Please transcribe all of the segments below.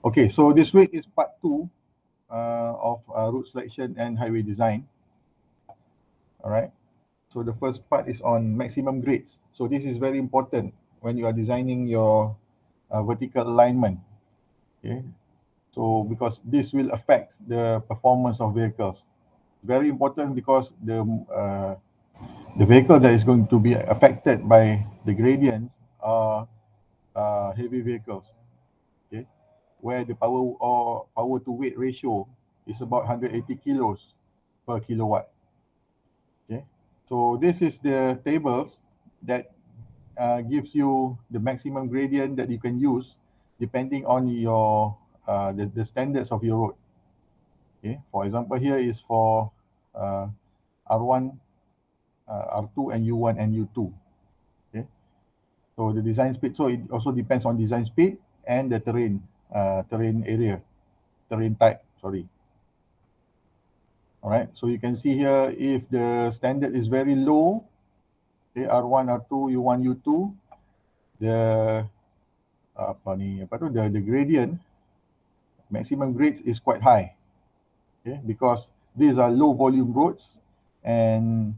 Okay, so this week is part 2 of route selection and highway design. All right. So the first part is on maximum grades. So this is very important when you are designing your vertical alignment. Okay. So because this will affect the performance of vehicles. Very important because the vehicle that is going to be affected by the gradients are heavy vehicles. Okay, where the power to weight ratio is about 180 kilos per kilowatt. Okay, so this is the tables that gives you the maximum gradient that you can use depending on your the standards of your road. Okay, for example, here is for R1, R2, and U1 and U2. Okay, so the design speed. So it also depends on design speed and the terrain area, terrain type. Sorry. All right. So you can see here if the standard is very low, okay, R1, R2, U1, U2, the the gradient maximum grades is quite high. Okay, because these are low volume roads and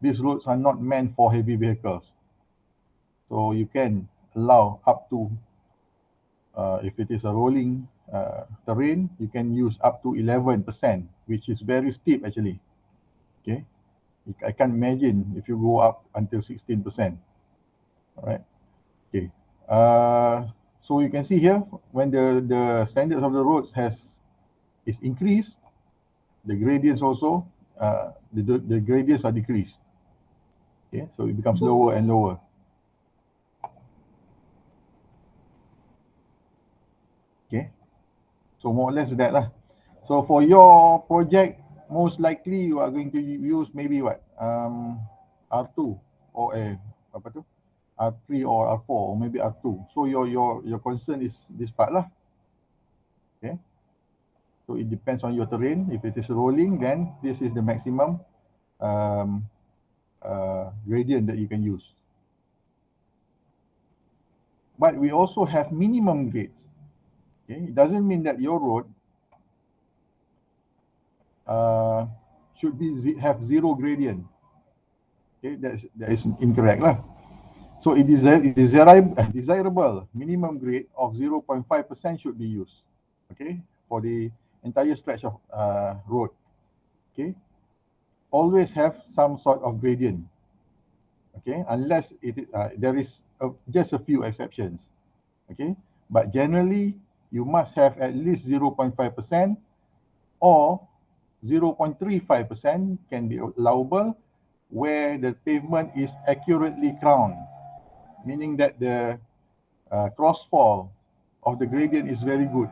these roads are not meant for heavy vehicles. So you can allow up to if it is a rolling terrain, you can use up to 11%, which is very steep actually. Okay, I can't imagine if you go up until 16%. All right. Okay. So you can see here when the standards of the roads is increased, the gradients also the gradients are decreased. Okay, so it becomes lower and lower. Okay, so more or less that lah. So for your project, most likely you are going to use maybe what R2 or apa tu R3 or R4 or maybe R2. So your concern is this part lah. Okay, so it depends on your terrain. If it is rolling, then this is the maximum um, gradient that you can use. But we also have minimum grades. Okay, it doesn't mean that your road should have zero gradient. Okay, that is incorrect lah. So it is a desirable minimum grade of 0.5% should be used. Okay, for the entire stretch of road. Okay, always have some sort of gradient. Okay, unless there is just a few exceptions. Okay, but generally you must have at least 0.5% or 0.35% can be allowable where the pavement is accurately crowned, meaning that the crossfall of the gradient is very good.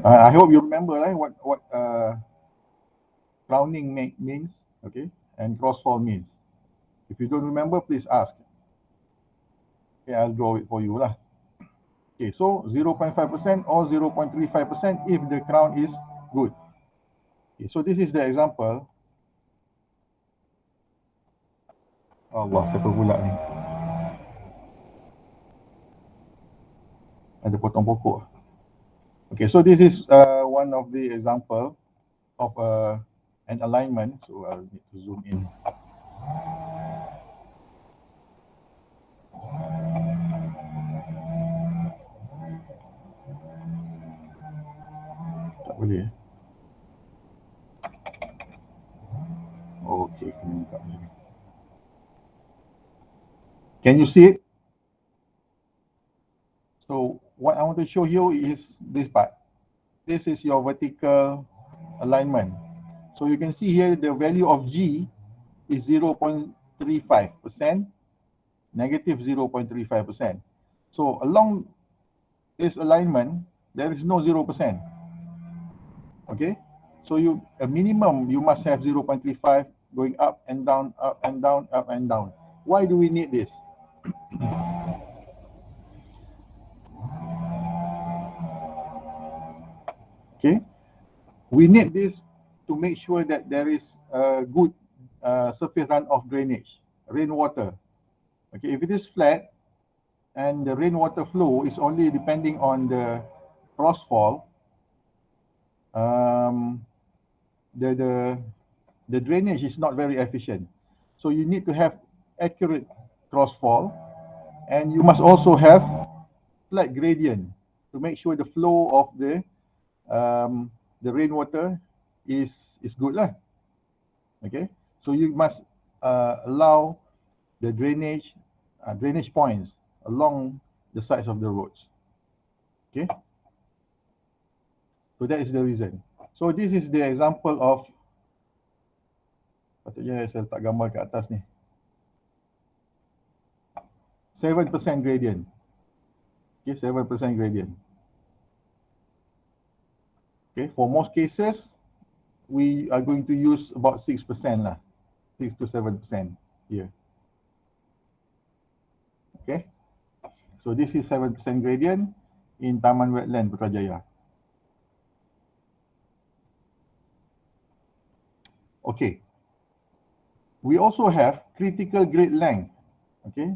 I hope you remember right, what crowning means, okay, and crossfall means. If you don't remember, please ask. Okay, I'll draw it for you lah. Okay, so 0.5% or 0.35% if the crown is good. Okay, so this is the example. Allah, siapa pula ni? Ada potong pokok. Okay, so this is one of the example of an alignment. So I'll need to zoom in. Tak boleh. Okay, kena buka ni. Can you see it? So what I want to show you is this part. This is your vertical alignment. So you can see here the value of G is 0.35%, negative 0.35%. So along this alignment, there is no 0%. Okay? So a minimum you must have 0.35 going up and down, up and down, up and down. Why do we need this? Okay, we need this to make sure that there is a good surface runoff drainage. rainwater. Okay, if it is flat and the rainwater flow is only depending on the crossfall, um, the, the, the drainage is not very efficient. So you need to have accurate crossfall, and you must also have flat gradient to make sure the flow of the rainwater is good lah. Okay, so you must allow the drainage points along the sides of the roads. Okay, so that is the reason. So this is the example of, patutnya saya letak gambar kat atas ni, 7% gradient. Okay, 7% gradient. Okay, for most cases, we are going to use about 6% lah, 6 to 7% here. Okay, so this is 7% gradient in Taman Wetland Putrajaya. Okay, we also have critical grade length. Okay,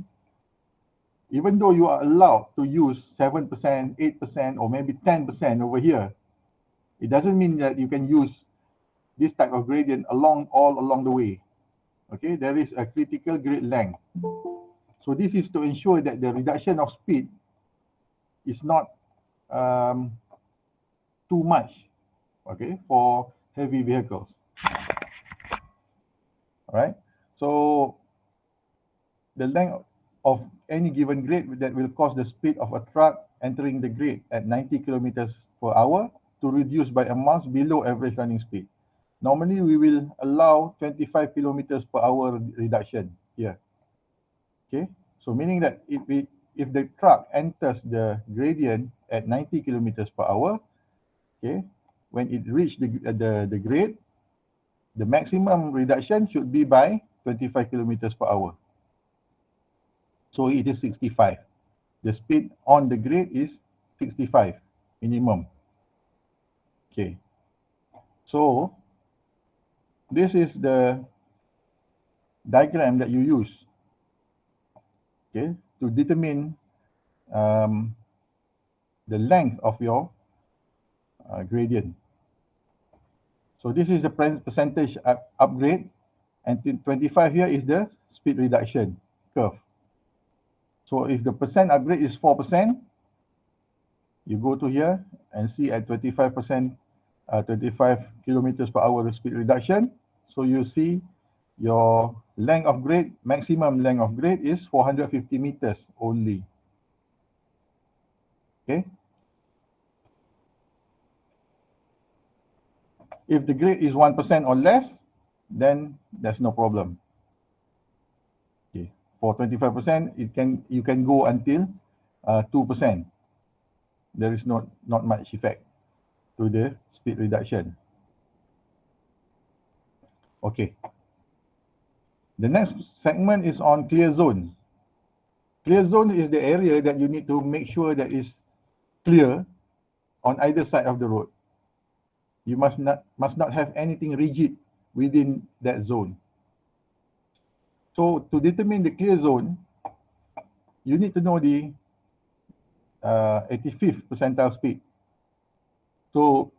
even though you are allowed to use 7%, 8%, or maybe 10% over here, it doesn't mean that you can use this type of gradient all along the way. Okay, there is a critical grade length. So this is to ensure that the reduction of speed is not too much, okay, for heavy vehicles. All right, so the length of any given grade that will cause the speed of a truck entering the grade at 90 kilometers per hour to reduce by amounts below average running speed. Normally, we will allow 25 kilometers per hour reduction here. Okay, so meaning that if the truck enters the gradient at 90 kilometers per hour, okay, when it reaches the grade, the maximum reduction should be by 25 kilometers per hour. So it is 65. The speed on the grade is 65 minimum. Okay, so this is the diagram that you use, okay, to determine the length of your gradient. So this is the percentage upgrade, and 25 here is the speed reduction curve. So if the percent upgrade is 4%, you go to here and see at 25%, 25 kilometers per hour speed reduction. So you see your length of grade, maximum length of grade is 450 meters only. Okay. If the grade is 1% or less, then there's no problem. Okay. For 25%, you can go until 2%. There is not much effect to the speed reduction. Okay. The next segment is on clear zone. Clear zone is the area that you need to make sure that is clear on either side of the road. You must not have anything rigid within that zone. So to determine the clear zone, you need to know the 85th percentile speed. So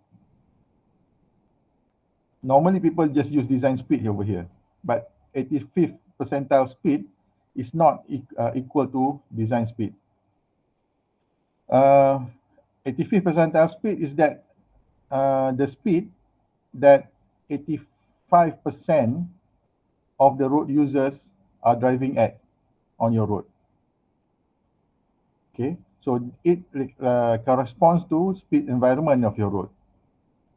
normally people just use design speed over here, but 85th percentile speed is not equal to design speed. 85th percentile speed is that the speed that 85% of the road users are driving at on your road. Okay, so it corresponds to speed environment of your road.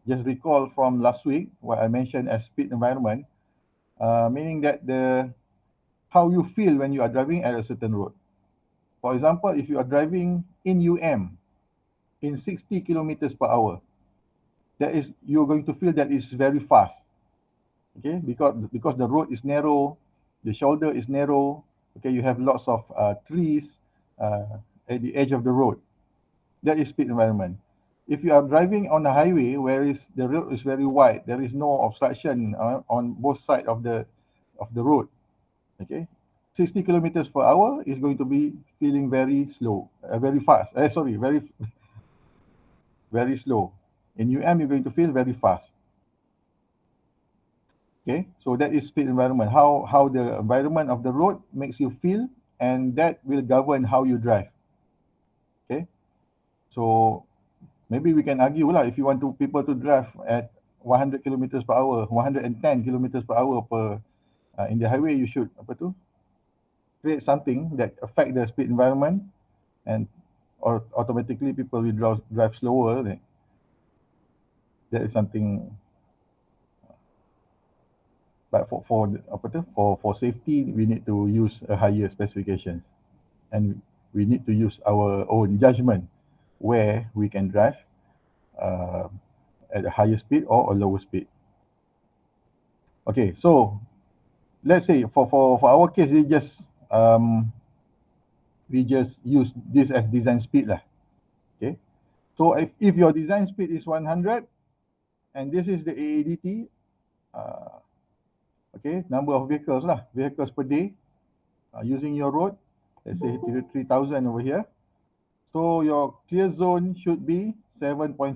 Just recall from last week what I mentioned as speed environment, meaning that how you feel when you are driving at a certain road. For example, if you are driving in UM in 60 kilometers per hour, you're going to feel that it's very fast. Okay, because the road is narrow, the shoulder is narrow. Okay, you have lots of trees at the edge of the road. That is speed environment. If you are driving on a highway where the road is very wide, there is no obstruction on both sides of the road. Okay, 60 kilometers per hour is going to be feeling very slow, very fast. Sorry, very slow. In UM, you're going to feel very fast. Okay, so that is speed environment. How the environment of the road makes you feel, and that will govern how you drive. Okay, so maybe we can argue lah if you want to people to drive at 100 kilometers per hour, 110 kilometers per hour per in the highway, you should apa tu create something that affect the speed environment, and or automatically people will drive slower. That is something. But for apa tu for safety, we need to use a higher specification, and we need to use our own judgment where we can drive uh, at a higher speed or a lower speed. Okay, so let's say for our case, we just use this as design speed lah. Okay, so if your design speed is 100 and this is the AADT, okay, number of vehicles per day using your road, let's say 3,000 over here. So your clear zone should be 7.5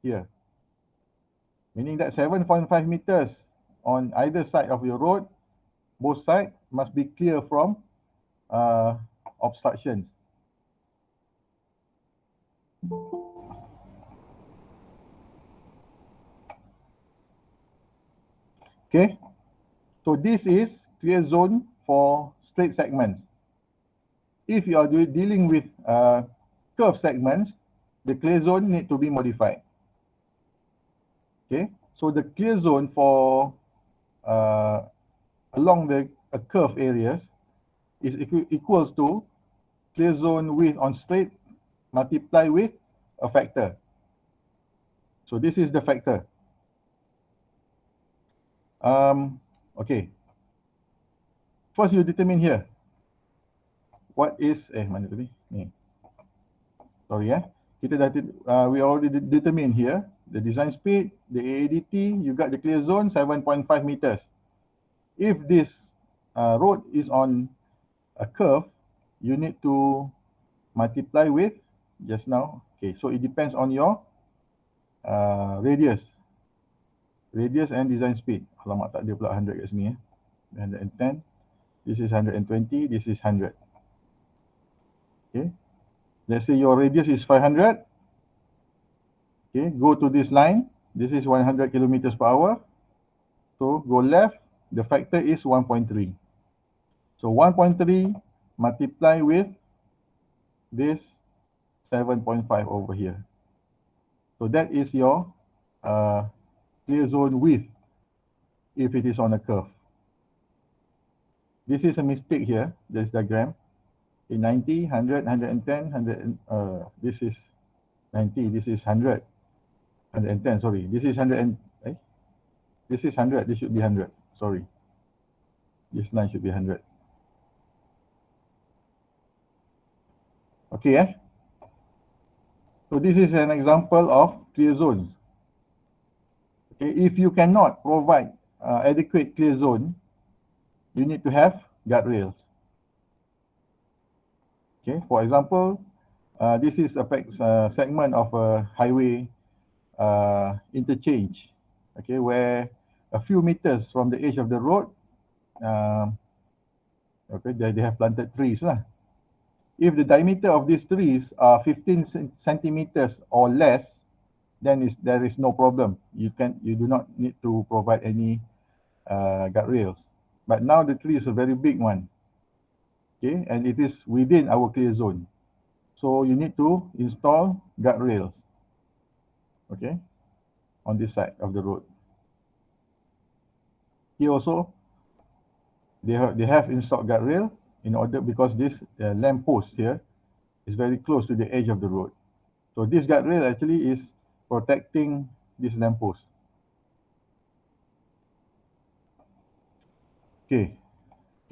here, meaning that 7.5 meters on either side of your road, both sides must be clear from obstructions. Okay, so this is clear zone for straight segments. If you are dealing with curve segments, the clear zone need to be modified. Okay, so the clear zone for along the curve areas is equals to clear zone width on straight multiply with a factor. So this is the factor. Okay. First you determine here. What is mana tadi? Ni. Sorry Kita dah we already determined here the design speed, the AADT, you got the clear zone 7.5 meters. If this road is on a curve, you need to multiply with just now. Okay, so it depends on your radius and design speed. Alamak, tak ada pula 100 kat sini 110. This is 120. This is 100. Okay. Let's say your radius is 500. Okay, go to this line. This is 100 kilometers per hour. So go left. The factor is 1.3. So 1.3 multiply with this 7.5 over here. So that is your clear zone width if it is on a curve. This is a mistake here, this diagram. In 90, 100, 110, 100, this is 90, this is 100, 110, sorry. This is 100, this is 100, this should be 100, sorry. This line should be 100. Okay, So this is an example of clear zones. Okay, if you cannot provide adequate clear zone, you need to have guardrails. Okay, for example, this is a segment of a highway interchange. Okay, where a few meters from the edge of the road, okay, they have planted trees lah. If the diameter of these trees are 15 centimeters or less, then there is no problem. You do not need to provide any guardrails. But now the tree is a very big one, okay, and it is within our clear zone. So you need to install guardrails, okay, on this side of the road. Here also, they have installed guardrail in order, because this lamp post here is very close to the edge of the road. So this guardrail actually is protecting this lamp post. Okay.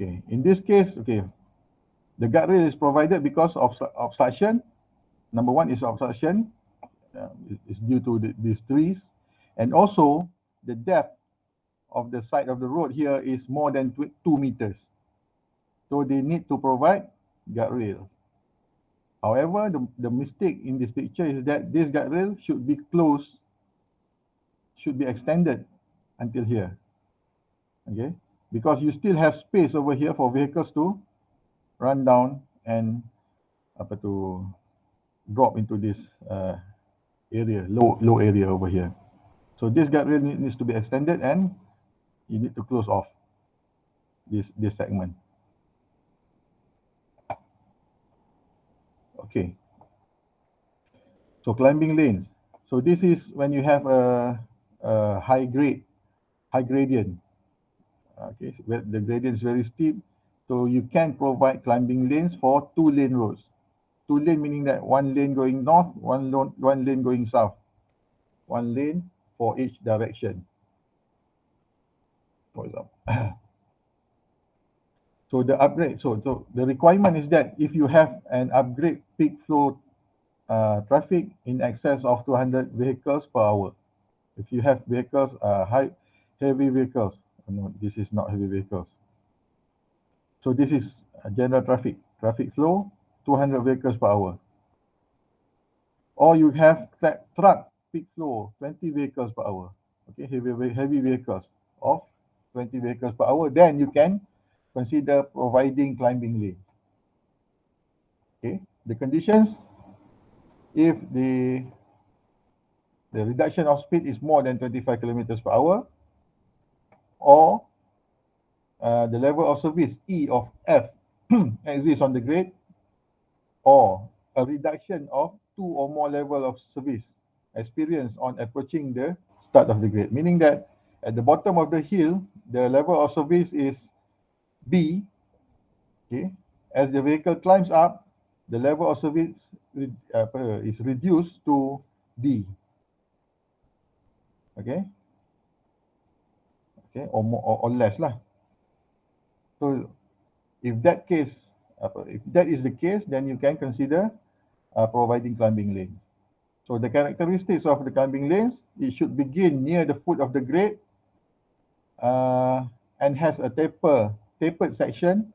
In this case, okay, the guardrail is provided because of obstruction. Number one is obstruction. Is due to these trees, and also the depth of the side of the road here is more than 2 meters. So they need to provide guardrail. However, the mistake in this picture is that this guardrail should be closed, should be extended until here. Okay, because you still have space over here for vehicles to run down and apa tu drop into this area, low area over here. So this guardrail needs to be extended and you need to close off this segment. Okay. So climbing lanes. So this is when you have a high gradient. Okay, where the gradient is very steep. So you can provide climbing lanes for 2-lane roads. 2-lane meaning that one lane going north, one lane going south. One lane for each direction, for example. So the upgrade, so the requirement is that if you have an upgrade peak flow traffic in excess of 200 vehicles per hour. If you have vehicles, heavy vehicles, no, this is not heavy vehicles. So this is general traffic flow, 200 vehicles per hour. Or you have truck peak flow, 20 vehicles per hour. Okay, heavy vehicles of 20 vehicles per hour. Then you can consider providing climbing lanes. Okay, the conditions, if the reduction of speed is more than 25 kilometers per hour, or the level of service E of F exists on the grade, or a reduction of 2 or more level of service experienced on approaching the start of the grade. Meaning that at the bottom of the hill, the level of service is B. Okay, as the vehicle climbs up, the level of service is reduced to D. Okay, or more or less lah. So if that is the case, then you can consider providing climbing lanes. So the characteristics of the climbing lanes, it should begin near the foot of the grade and has a tapered section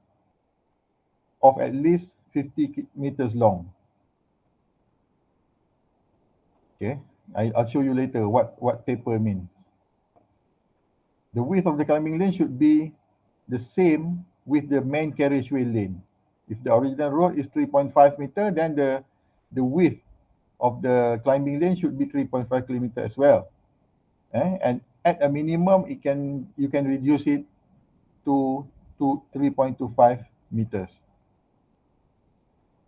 of at least 50 meters long. Okay, I'll show you later what taper means. The width of the climbing lane should be the same with the main carriageway lane. If the original road is 3.5 meter, then the width of the climbing lane should be 3.5 kilometer as well. And at a minimum, you can reduce it to 3.25 meters.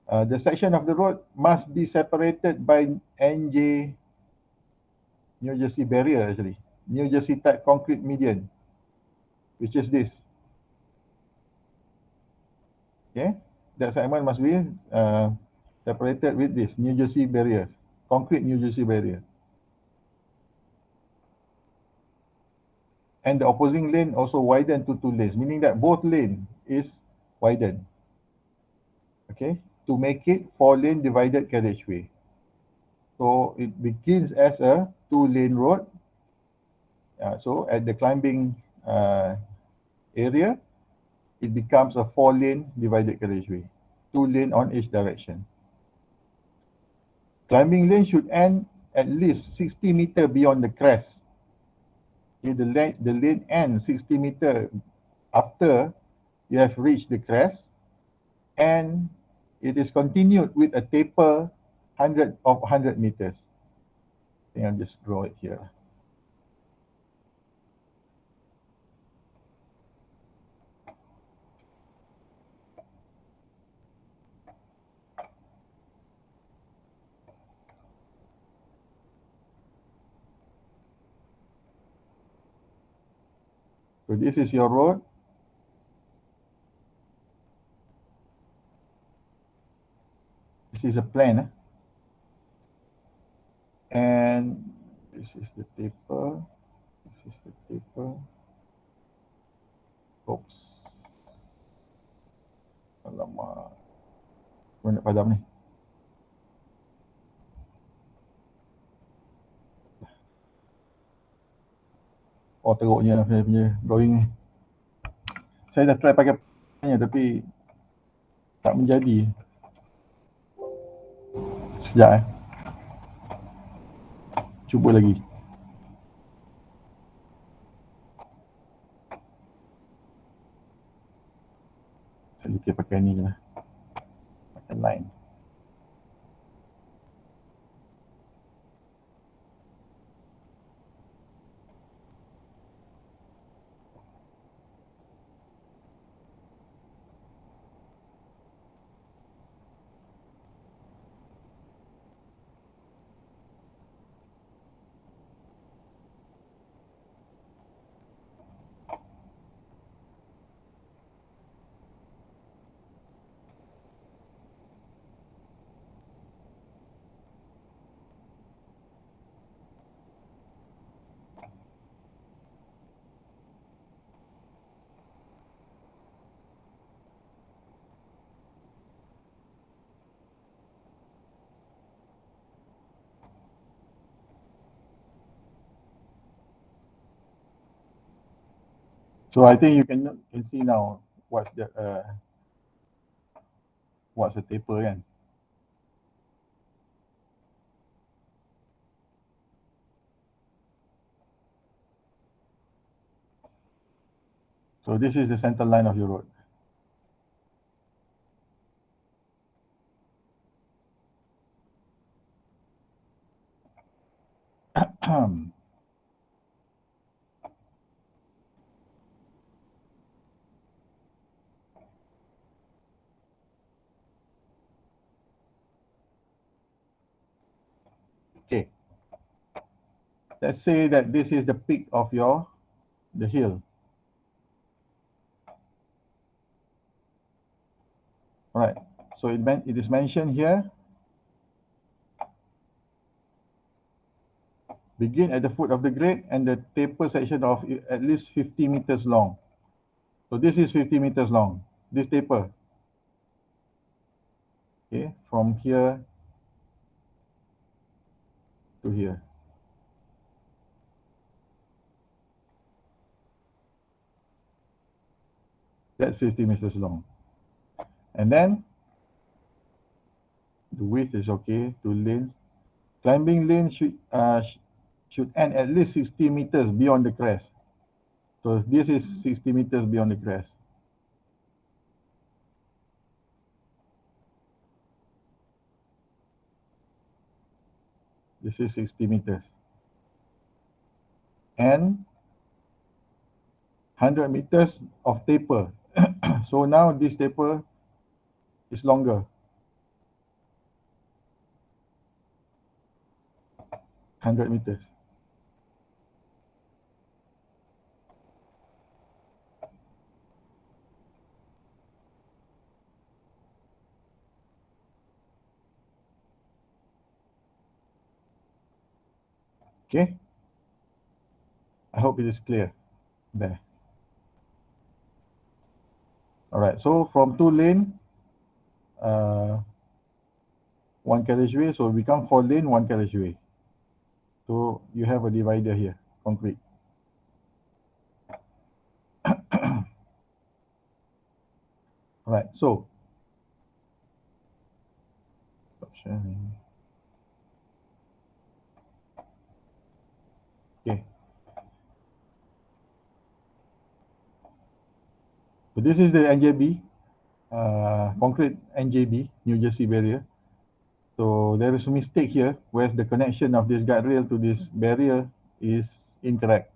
The section of the road must be separated by NJ New Jersey barrier, actually. New Jersey type concrete median, which is this. Okay, that segment must be separated with this New Jersey barrier, concrete New Jersey barrier. And the opposing lane also widened to 2 lanes, meaning that both lane is widened. Okay, to make it 4-lane divided carriageway. So it begins as a 2-lane road. So at the climbing area, it becomes a 4-lane divided carriageway, 2 lane on each direction. Climbing lane should end at least 60 meter beyond the crest. Okay, the lane ends 60 meter after you have reached the crest, and it is continued with a taper 100 meters. I think I'll just draw it here. So this is your road. This is a plan. And this is the taper. This is the taper. Oops. Alamak. Kau nak padam ni. Oh, teruknya saya punya drawing ni. Saya dah try pakai tapi Tak menjadi. Sekejap Cuba lagi. Saya lukis pakai ni je lah. Pakai line. So I think you can see now what's the taper kan. So this is the center line of your road. Okay. Let's say that this is the peak of the hill. Right. So it is mentioned here. Begin at the foot of the grade and the taper section of at least 50 meters long. So this is 50 meters long. This taper. Okay, from here to here. That's 50 meters long. And then the width is okay, 2 lanes. Climbing lane should end at least 60 meters beyond the crest. So this is 60 meters beyond the crest. This is 60 meters. And 100 meters of taper. So now this taper is longer. 100 meters. Okay. I hope it is clear there. All right. So from 2 lane, one carriageway, so it become 4 lane, one carriageway. So you have a divider here, concrete. Right. So stop sharing. Okay. So this is the NJB, concrete NJB, New Jersey barrier. So there is a mistake here where the connection of this guardrail to this barrier is incorrect.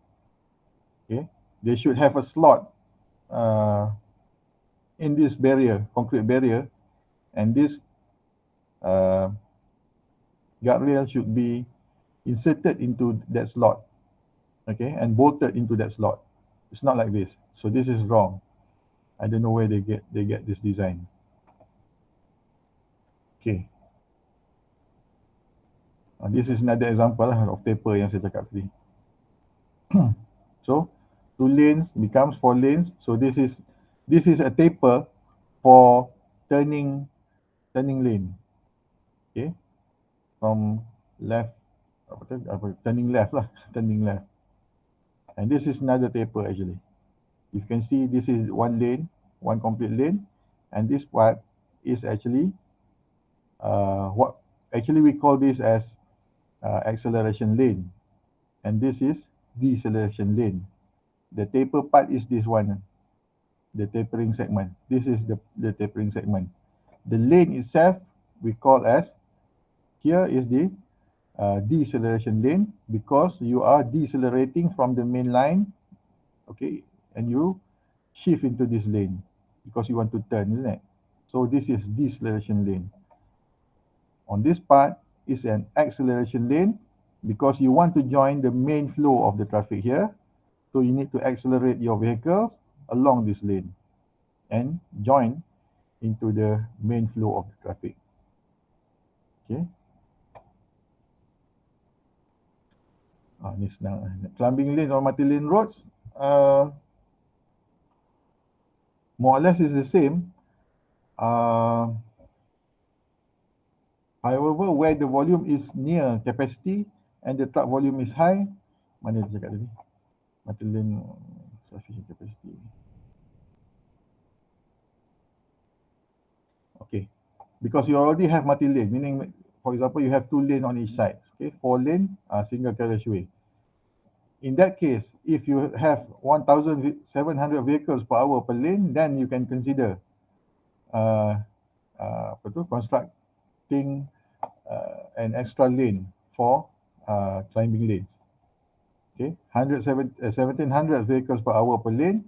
Okay, they should have a slot in this barrier, concrete barrier, and this uh, guardrail should be inserted into that slot. Okay, and bolted into that slot. It's not like this. So this is wrong. I don't know where they get this design. Okay. This is another example of taper yang saya cakap tadi. So 2 lanes becomes 4 lanes. So this is a taper for turning lane. Okay, from left turning left lah, turning left. And this is another taper actually. You can see this is 1 lane, one complete lane, and this part is actually what actually we call this as acceleration lane, and this is deceleration lane. The taper part is this one, the tapering segment. This is the tapering segment. The lane itself we call as, here is the deceleration lane, because you are decelerating from the main line, okay, and you shift into this lane because you want to turn, isn't it? So this is deceleration lane. On this part is an acceleration lane, because you want to join the main flow of the traffic here. So you need to accelerate your vehicle along this lane and join into the main flow of the traffic. Okay. Ni senang. Climbing lane or multi-lane roads, more or less is the same. However, where the volume is near capacity and the truck volume is high, mana dia cakap tadi? Multi-lane sufficient capacity. Okay, because you already have multi-lane, meaning, for example, you have 2 lanes on each side. Okay, 4 lane, single carriageway. In that case, if you have 1,700 vehicles per hour per lane, then you can consider constructing an extra lane for climbing lanes. Okay, 1,700 vehicles per hour per lane,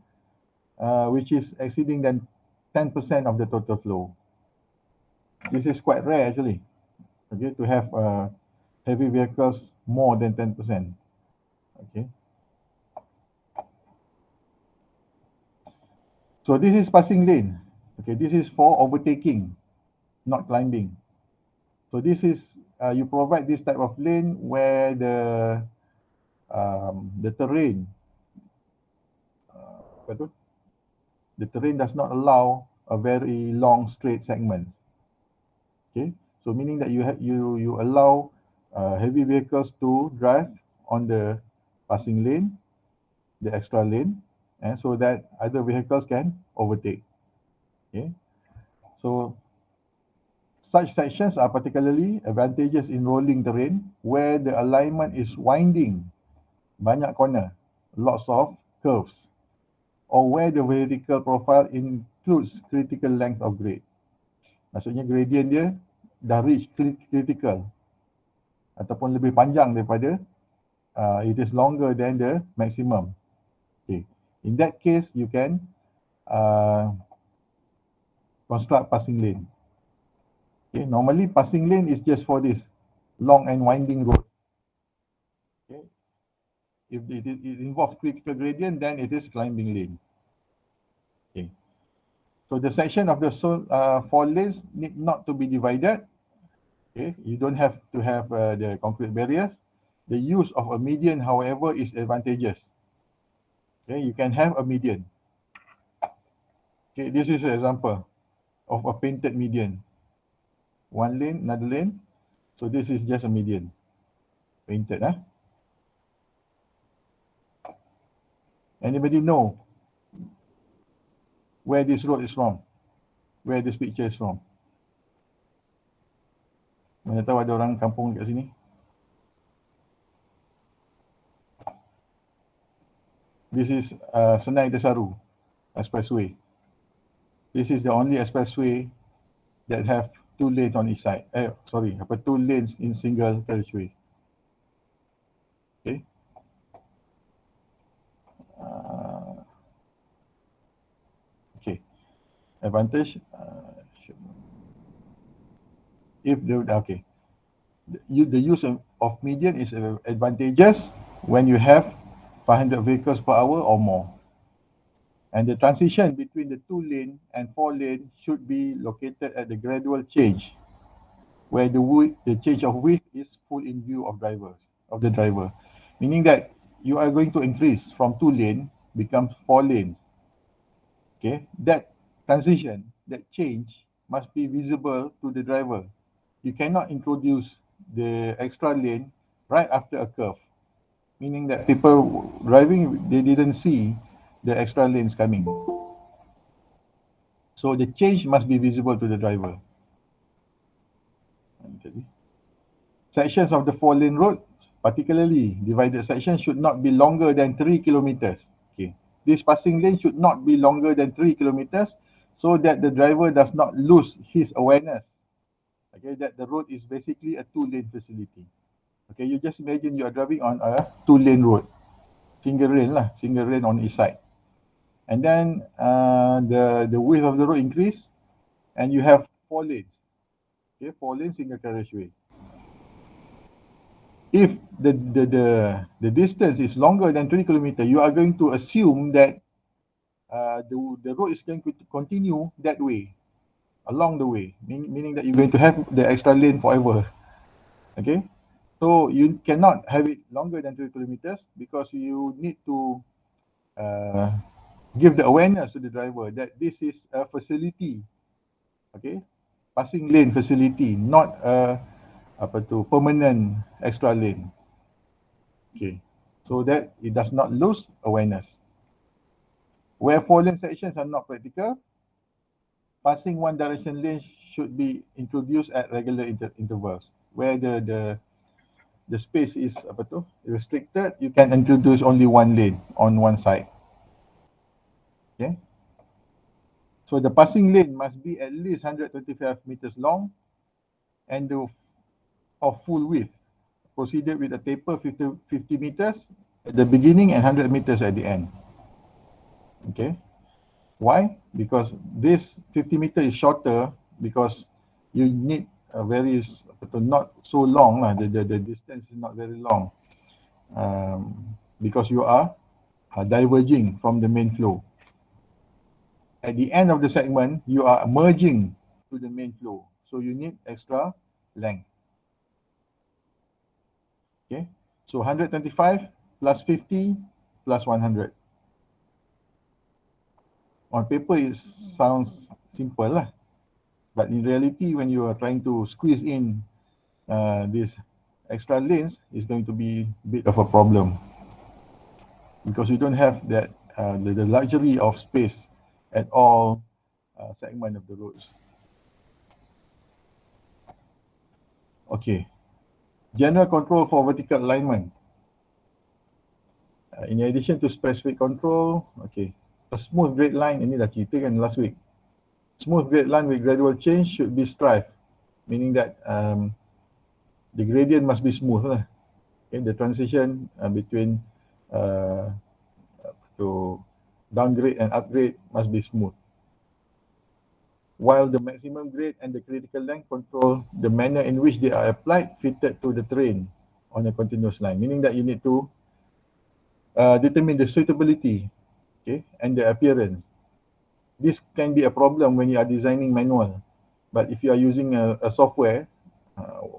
which is exceeding than 10% of the total flow. This is quite rare actually, okay, to have heavy vehicles more than 10%. Okay. So this is passing lane. Okay, this is for overtaking, not climbing. So this is you provide this type of lane where the terrain, the terrain does not allow a very long straight segment. Okay, so meaning that you allow heavy vehicles to drive on the passing lane, the extra lane, and so that other vehicles can overtake. Okay, so such sections are particularly advantageous in rolling terrain where the alignment is winding, banyak corner, lots of curves, or where the vertical profile includes critical length of grade. Maksudnya gradient dia dah reach critical ataupun lebih panjang daripada it is longer than the maximum. Okay. In that case, you can construct passing lane. Okay. Normally, passing lane is just for this long and winding road. Okay. If it involves critical gradient, then it is climbing lane. Okay. So the section of the 4 lanes need not to be divided. Okay. You don't have to have the concrete barriers. The use of a median, however, is advantageous. Okay. You can have a median. Okay. This is an example of a painted median. 1 lane, another lane. So this is just a median, painted. Anybody know where this road is from? Where this picture is from? Mana tahu ada orang kampung kat sini? This is Senai Desaru Expressway. This is the only expressway that have 2 lanes on each side. 2 lanes in single carriageway. Okay. Okay. Advantage. The use of median is advantageous when you have 500 vehicles per hour or more. And the transition between the 2 lane and 4 lane should be located at the gradual change, where the change of width is full in view of the driver. Meaning that you are going to increase from 2 lane becomes 4 lanes. Okay, that transition, that change must be visible to the driver. You cannot introduce the extra lane right after a curve, meaning that people driving, they didn't see the extra lanes coming. So the change must be visible to the driver. Sections of the 4-lane road, particularly divided sections, should not be longer than 3 kilometers. Okay. This passing lane should not be longer than 3 kilometers so that the driver does not lose his awareness. Okay, that the road is basically a 2-lane facility. Okay, you just imagine you are driving on a 2-lane road, single lane on each side. And then the width of the road increase, and you have 4 lanes. Okay, 4 lane single carriageway. If the distance is longer than 3 kilometers, you are going to assume that the road is going to continue that way, along the way, meaning that you're going to have the extra lane forever. Okay, so you cannot have it longer than 3 kilometers because you need to uh, give the awareness to the driver that this is a facility, okay, passing lane facility, not a permanent extra lane. Okay, so that it does not lose awareness. Where 4-lane sections are not practical, passing one direction lane should be introduced at regular intervals. Where the space is restricted, you can introduce only one lane on one side. Okay. So the passing lane must be at least 125 meters long and of full width, proceeded with a taper 50 meters at the beginning and 100 meters at the end. Okay. Why? Because this 50 meter is shorter because you need a very not so long. The distance is not very long because you are diverging from the main flow. At the end of the segment, you are merging to the main flow, so you need extra length. Okay, so 125 plus 50 plus 100. On paper, it sounds simple lah. But in reality, when you are trying to squeeze in these extra lanes, it's going to be a bit of a problem because you don't have that the luxury of space at all segment of the roads. Okay, general control for vertical alignment. In addition to specific control, okay, a smooth grade line, ini dah cerita kan last week. Smooth grade line with gradual change should be strived, meaning that the gradient must be smooth lah. Okay, the transition between to downgrade and upgrade must be smooth. While the maximum grade and the critical length control the manner in which they are applied fitted to the terrain on a continuous line, meaning that you need to determine the suitability, okay, and the appearance. This can be a problem when you are designing manual, but if you are using a software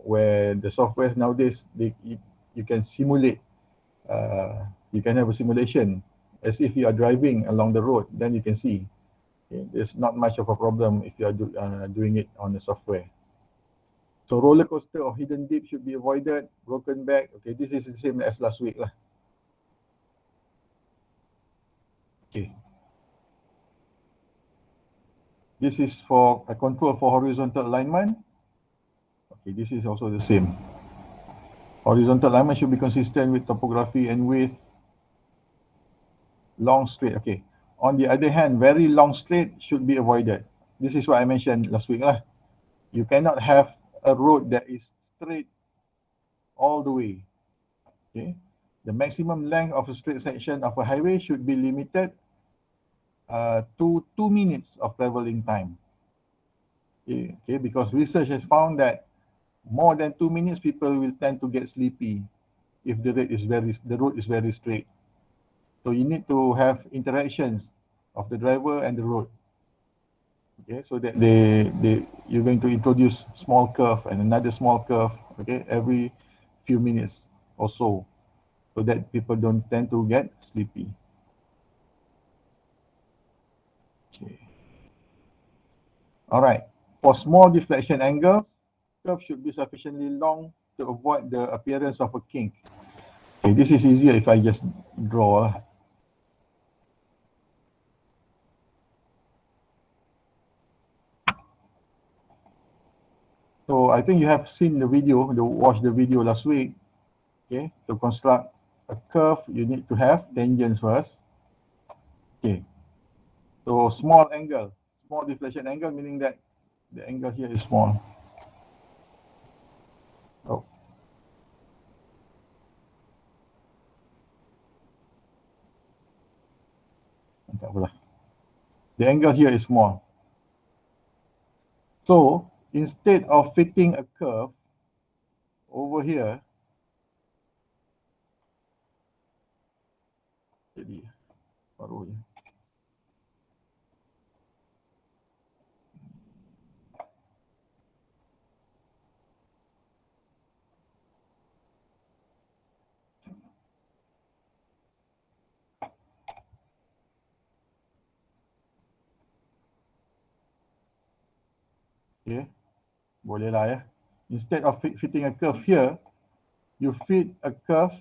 where the software nowadays you can simulate, you can have a simulation as if you are driving along the road, then you can see. Okay, there's not much of a problem if you are doing it on the software. So roller coaster or hidden dip should be avoided. Broken back. Okay, this is the same as last week lah. Okay. This is for a control for horizontal alignment. Okay, this is also the same. Horizontal alignment should be consistent with topography and width. Long straight. Okay. On the other hand, very long straight should be avoided. This is what I mentioned last week lah. You cannot have a road that is straight all the way. Okay. The maximum length of a straight section of a highway should be limited to 2 minutes of traveling time. Okay, because research has found that more than 2 minutes, people will tend to get sleepy if the road is very straight. So you need to have interactions of the driver and the road. Okay, so that you're going to introduce small curve and another small curve. Okay, every few minutes or so that people don't tend to get sleepy. Okay. All right. For small deflection angles, curve should be sufficiently long to avoid the appearance of a kink. Okay, this is easier if I just draw. So I think you have seen the video, watched the video last week. Okay, to construct a curve, you need to have tangents first. Okay, so small angle, small deflection angle, meaning that the angle here is small. Oh, tak apalah. The angle here is small. So instead of fitting a curve over here, jadi baru je. Okay, boleh lah ya. Instead of fitting a curve here, you fit a curve,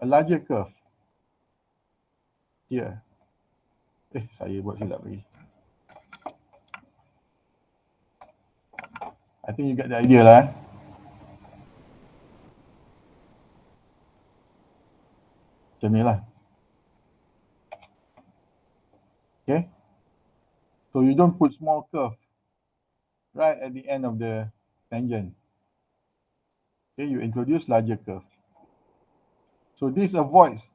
a larger curve here. Saya buat silap lagi. I think you get the idea lah. Macam ni lah. Okay. So you don't put small curve right at the end of the tangent. Okay, you introduce larger curve. So this avoids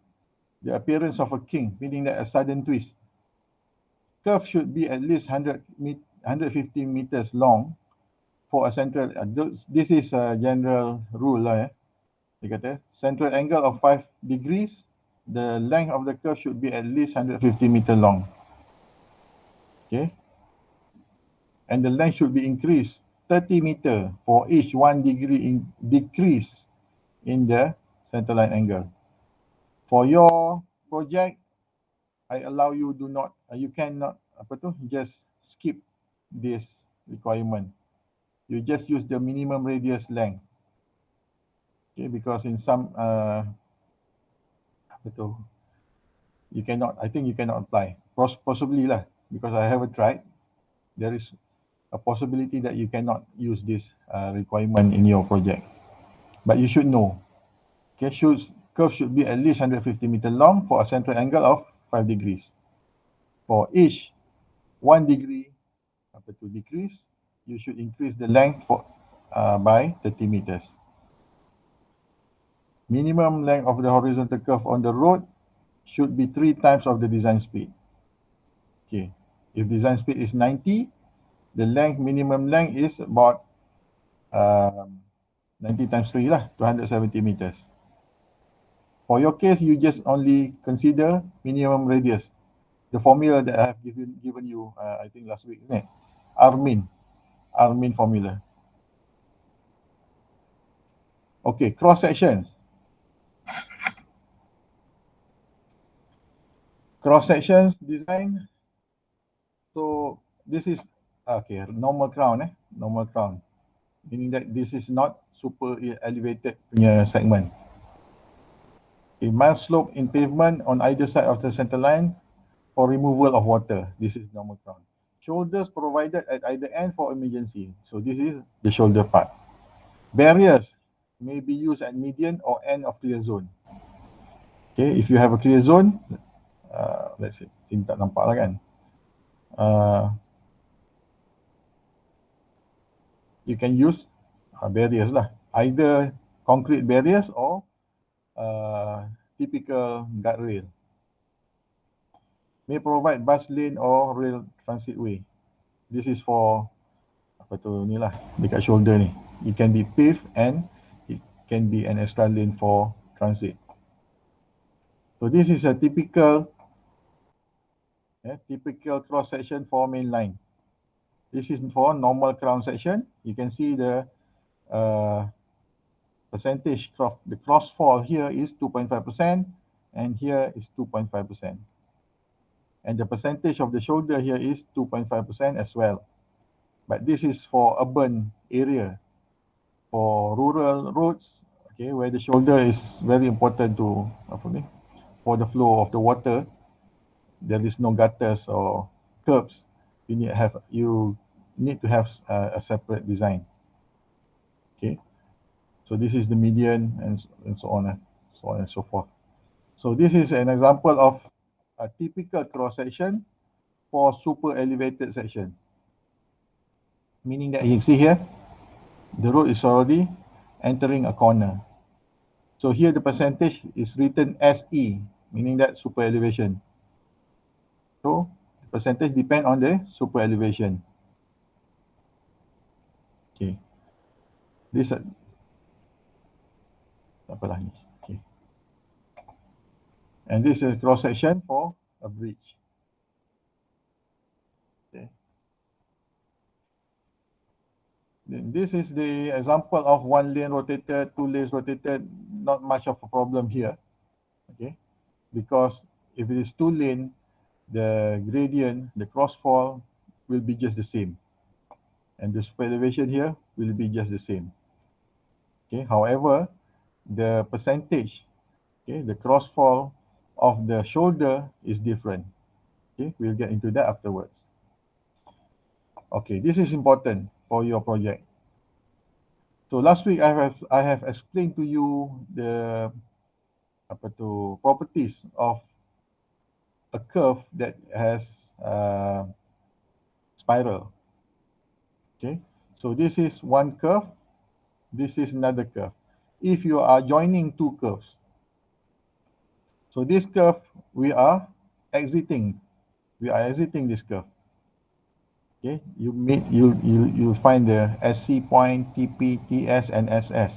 the appearance of a kink, meaning that a sudden twist. Curve should be at least 150 meters long for a central. This is a general rule lah. Dia kata central angle of 5 degrees. The length of the curve should be at least 150 meter long. Okay, and the length should be increased 30 meter for each 1 degree decrease in the centerline angle. For your project, I allow you you cannot just skip this requirement. You just use the minimum radius length. Okay, because in some you cannot. I think you cannot apply. Possibly lah, because I haven't tried. There is a possibility that you cannot use this requirement in your project. But you should know. Okay, curve should be at least 150 meter long for a central angle of 5 degrees. For each 1 degree decrease, you should increase the length by 30 meters. Minimum length of the horizontal curve on the road should be 3 times of the design speed. Okay, if design speed is 90, the minimum length is about 90 times 3 lah, 270 meters. For your case, you just only consider minimum radius. The formula that I have given you, I think last week, isn't it? Armin formula. Okay, cross sections. Cross sections design. So this is normal crown, normal crown, meaning that this is not super elevated punya segment. A mild slope in pavement on either side of the center line for removal of water. This is normal crown. Shoulders provided at either end for emergency. So this is the shoulder part. Barriers may be used at median or end of clear zone. Okay, if you have a clear zone, let's say, sini tak nampak lah kan. You can use barriers lah. Either concrete barriers or typical guardrail. May provide bus lane or rail transit way. This is for ni lah, dekat shoulder ni. It can be paved and it can be an extra lane for transit. So this is a typical cross section for main line. This is for normal crown section. You can see the percentage the cross fall here is 2.5% and here is 2.5%. And the percentage of the shoulder here is 2.5% as well. But this is for urban area. For rural roads, okay, where the shoulder is very important to for the flow of the water, there is no gutters or curbs. You need to have a separate design. So this is the median and so on and so forth. So this is an example of a typical cross section for super elevated section. Meaning that you see here, the road is already entering a corner. So here the percentage is written as E, meaning that super elevation. So the percentage depend on the super elevation. Okay. This apalah ni. Okay. And this is cross section for a bridge. Okay. Then this is the example of one lane rotated, two lanes rotated. Not much of a problem here. Okay. Because if it is two lane, the gradient, the crossfall will be just the same. And the super elevation here will be just the same. Okay. However, the percentage, okay, the crossfall of the shoulder is different. Okay, we'll get into that afterwards. Okay, this is important for your project. So last week I have explained to you the properties of a curve that has spiral. Okay, so this is one curve, this is another curve. If you are joining two curves, so this curve we are exiting this curve. Okay, you find the SC point, TP, TS, and SS.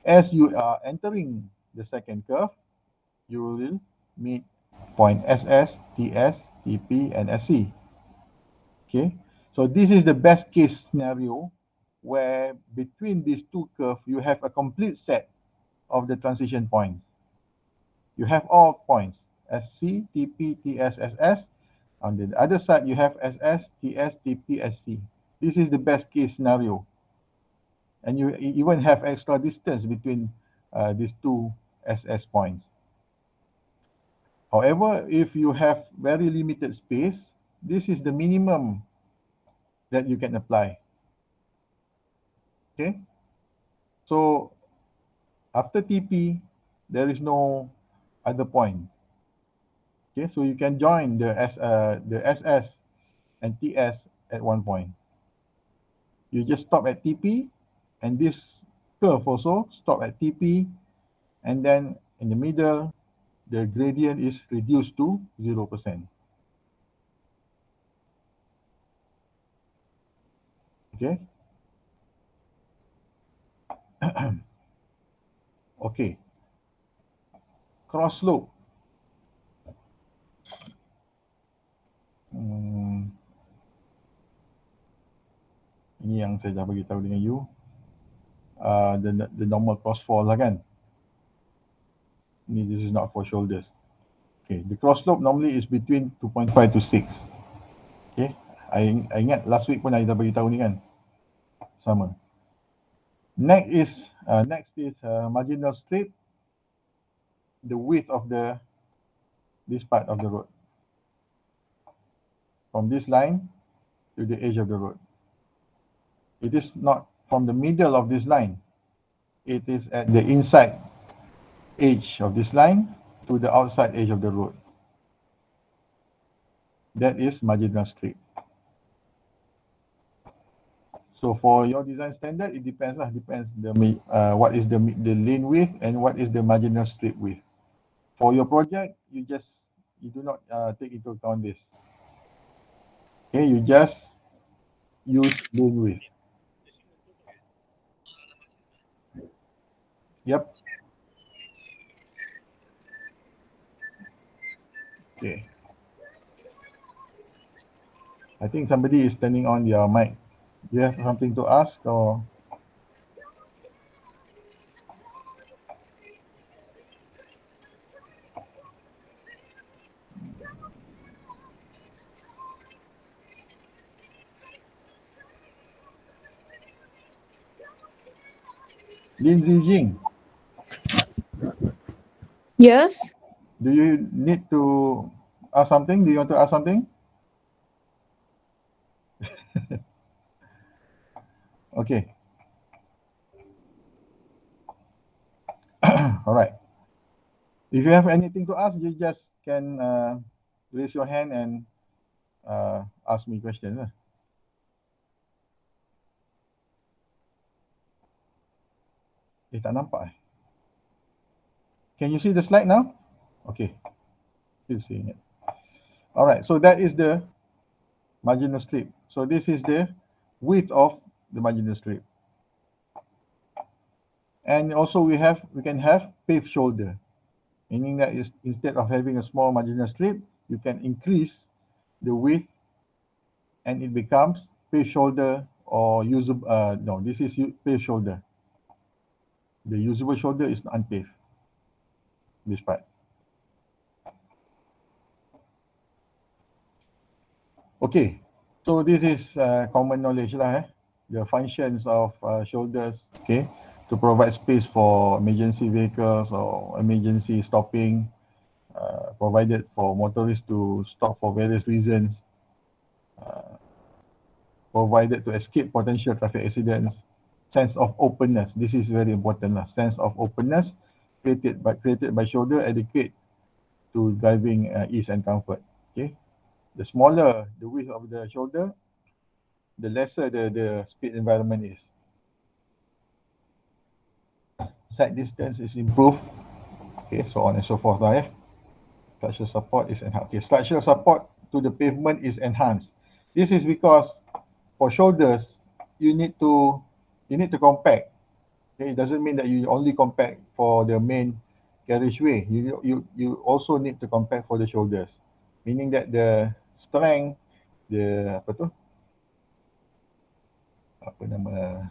As you are entering the second curve, you will meet point SS, TS, TP, and SC. Okay, so this is the best case scenario where between these two curves you have a complete set of the transition points. You have all points SC, TP, TS, SS. On the other side, you have SS, TS, TP, SC. This is the best case scenario. And you even have extra distance between these two SS points. However, if you have very limited space, this is the minimum that you can apply. Okay. So after TP, there is no other point. Okay. So you can join the SS and TS at one point. You just stop at TP, and this curve also stop at TP, and then in the middle, the gradient is reduced to 0%. Okay. Okay. Cross slope. Ini yang saya dah bagi tahu dengan you. The normal cross fall lah kan. This is not for shoulders. Okay, the cross slope normally is between 2.5 to 6. Okay, I ingat last week pun I dah bagi tahu ni kan. Sama. Next is marginal strip. The width of this part of the road. From this line to the edge of the road. It is not from the middle of this line. It is at the inside edge of this line to the outside edge of the road. That is marginal strip. So for your design standard, it depends what is the lane width and what is the marginal strip width. For your project, you do not take into account this. Okay, you just use lane width. Yep. Okay. I think somebody is turning on their mic. Do you have something to ask or? Lin Zijing, Yes. do you need to ask something? Do you want to ask something? Okay. All right. If you have anything to ask, you just can raise your hand and ask me questions. Tak nampak. Can you see the slide now? Okay, still seeing it. All right, so that is the marginal strip. So this is the width of the marginal strip. And also we can have paved shoulder, meaning that instead of having a small marginal strip, you can increase the width and it becomes paved shoulder or usable. No, this is paved shoulder. The usable shoulder is unpaved. This part. Okay, so this is common knowledge lah. The functions of shoulders. Okay, to provide space for emergency vehicles or emergency stopping, provided for motorists to stop for various reasons, provided to escape potential traffic accidents. Sense of openness. This is very important lah. Sense of openness created by shoulder adequate to driving ease and comfort. Okay, the smaller the width of the shoulder, the lesser the speed environment is. Side distance is improved. Okay, so on and so forth lah. Structural support is enhanced. Okay, structural support to the pavement is enhanced. This is because for shoulders, you need to compact. Okay, it doesn't mean that you only compact for the main carriageway. You also need to compact for the shoulders, meaning that the strength, the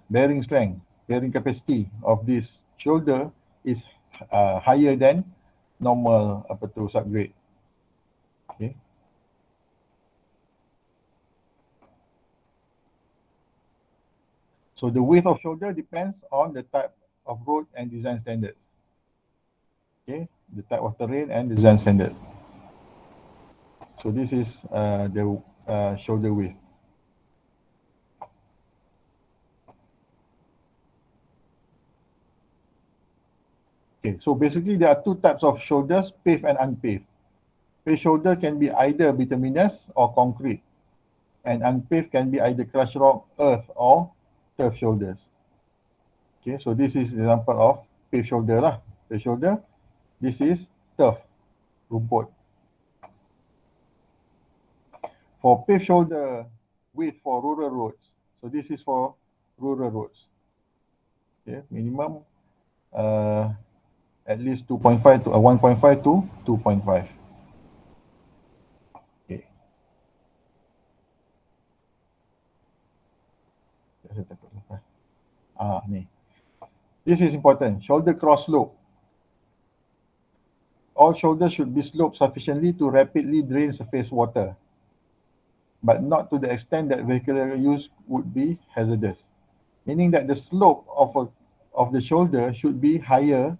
bearing strength, bearing capacity of this shoulder is higher than normal subgrade. Okay. So the width of shoulder depends on the type of road and design standards. Okay, the type of terrain and design standard. So this is the shoulder width. Okay, so basically there are two types of shoulders, paved and unpaved. Paved shoulder can be either bituminous or concrete, and unpaved can be either crushed rock, earth, or turf shoulders. Okay, so this is example of paved shoulder lah. Paved shoulder, this is turf, rumput. For paved shoulder width for rural roads, so this is for rural roads. Okay, minimum at least 2.5 to 1.5 to 2.5. Okay. Ni. This is important. Shoulder cross slope. All shoulders should be sloped sufficiently to rapidly drain surface water, but not to the extent that vehicular use would be hazardous. Meaning that the slope of the shoulder should be higher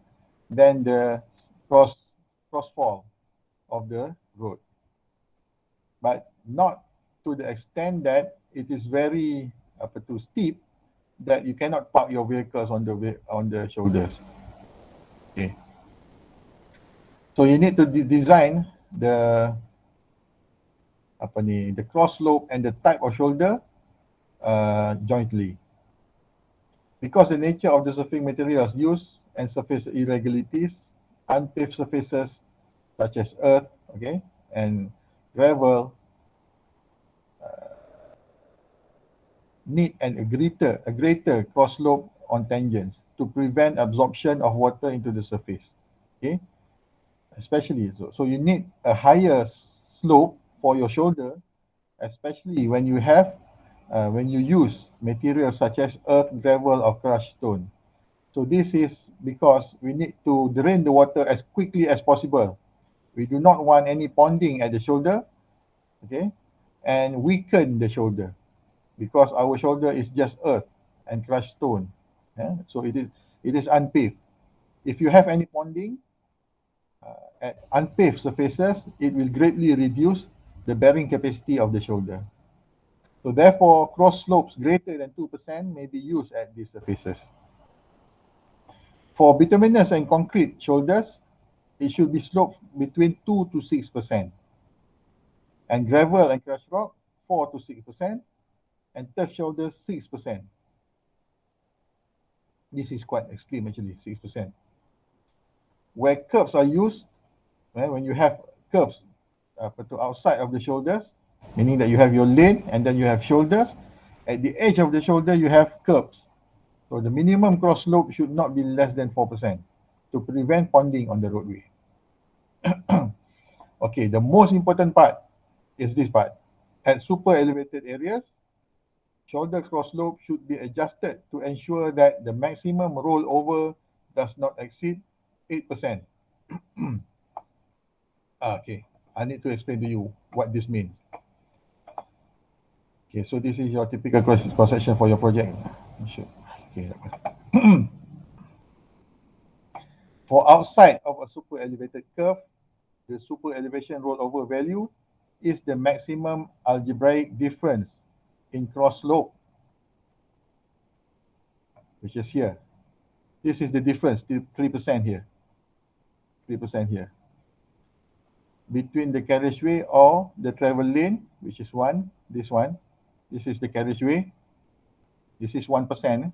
than the crossfall of the road, but not to the extent that it is very steep that you cannot park your vehicles on the shoulders. Okay. So you need to design the cross slope and the type of shoulder jointly. Because the nature of the surfacing materials used and surface irregularities, unpaved surfaces such as earth, okay, and gravel need a greater cross slope on tangents to prevent absorption of water into the surface. Okay, especially so you need a higher slope for your shoulder, especially when you use materials such as earth, gravel, or crushed stone. So this is because we need to drain the water as quickly as possible. We do not want any ponding at the shoulder, okay, and weaken the shoulder because our shoulder is just earth and crushed stone. Yeah? So it is unpaved. If you have any ponding at unpaved surfaces, it will greatly reduce the bearing capacity of the shoulder. So therefore, cross slopes greater than 2% may be used at these surfaces. For bituminous and concrete shoulders, it should be sloped between 2 to 6%. And gravel and crushed rock, 4 to 6%. And turf shoulders, 6%. This is quite extreme actually, 6%. Where curves are used, when you have curves to outside of the shoulders, meaning that you have your lane and then you have shoulders. At the edge of the shoulder, you have curves. So the minimum cross slope should not be less than 4% to prevent ponding on the roadway. Okay, the most important part is this part. At super elevated areas, shoulder cross slope should be adjusted to ensure that the maximum rollover does not exceed 8%. Okay, I need to explain to you what this means. Okay, so this is your typical cross section for your project. Okay. For outside of a super elevated curve, the super elevation rollover value is the maximum algebraic difference in cross slope, which is here. This is the difference, 3% here. 3% here. Between the carriageway or the travel lane, which is this one. This is the carriageway. This is 1%.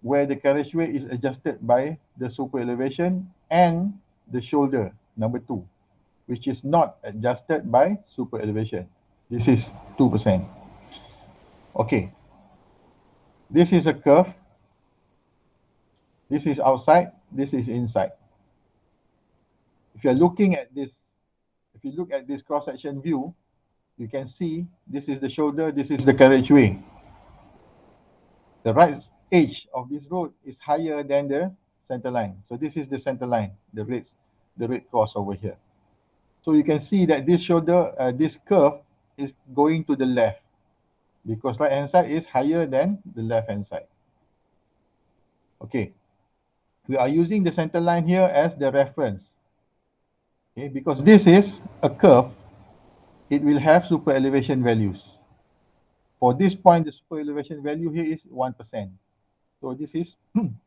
Where the carriageway is adjusted by the super elevation and the shoulder, number 2, which is not adjusted by super elevation. This is 2%. Okay. This is a curve. This is outside. This is inside. If you're looking at this, if you look at this cross-section view, you can see this is the shoulder, this is the carriageway. The right edge of this road is higher than the center line. So this is the center line, the red cross over here. So you can see that this shoulder, this curve is going to the left because right hand side is higher than the left hand side. Okay, we are using the center line here as the reference. Okay, because this is a curve, it will have super elevation values. For this point, the super elevation value here is 1%. So this is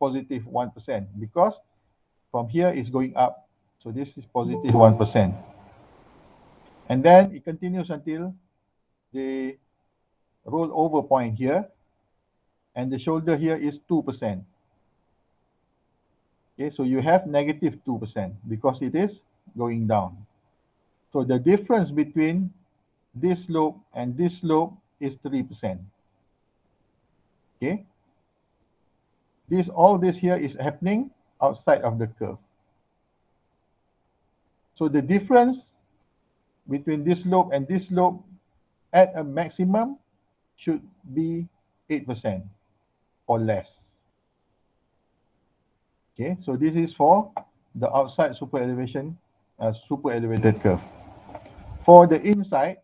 positive 1% because from here it's going up. So this is positive 1%. And then it continues until the rollover point here. And the shoulder here is 2%. Okay, so you have negative 2% because it is going down. So the difference between this slope and this slope is 3%. Okay. All this here is happening outside of the curve. So the difference between this slope and this slope at a maximum should be 8% or less. Okay, so this is for the outside super elevation, super elevated curve. For the inside,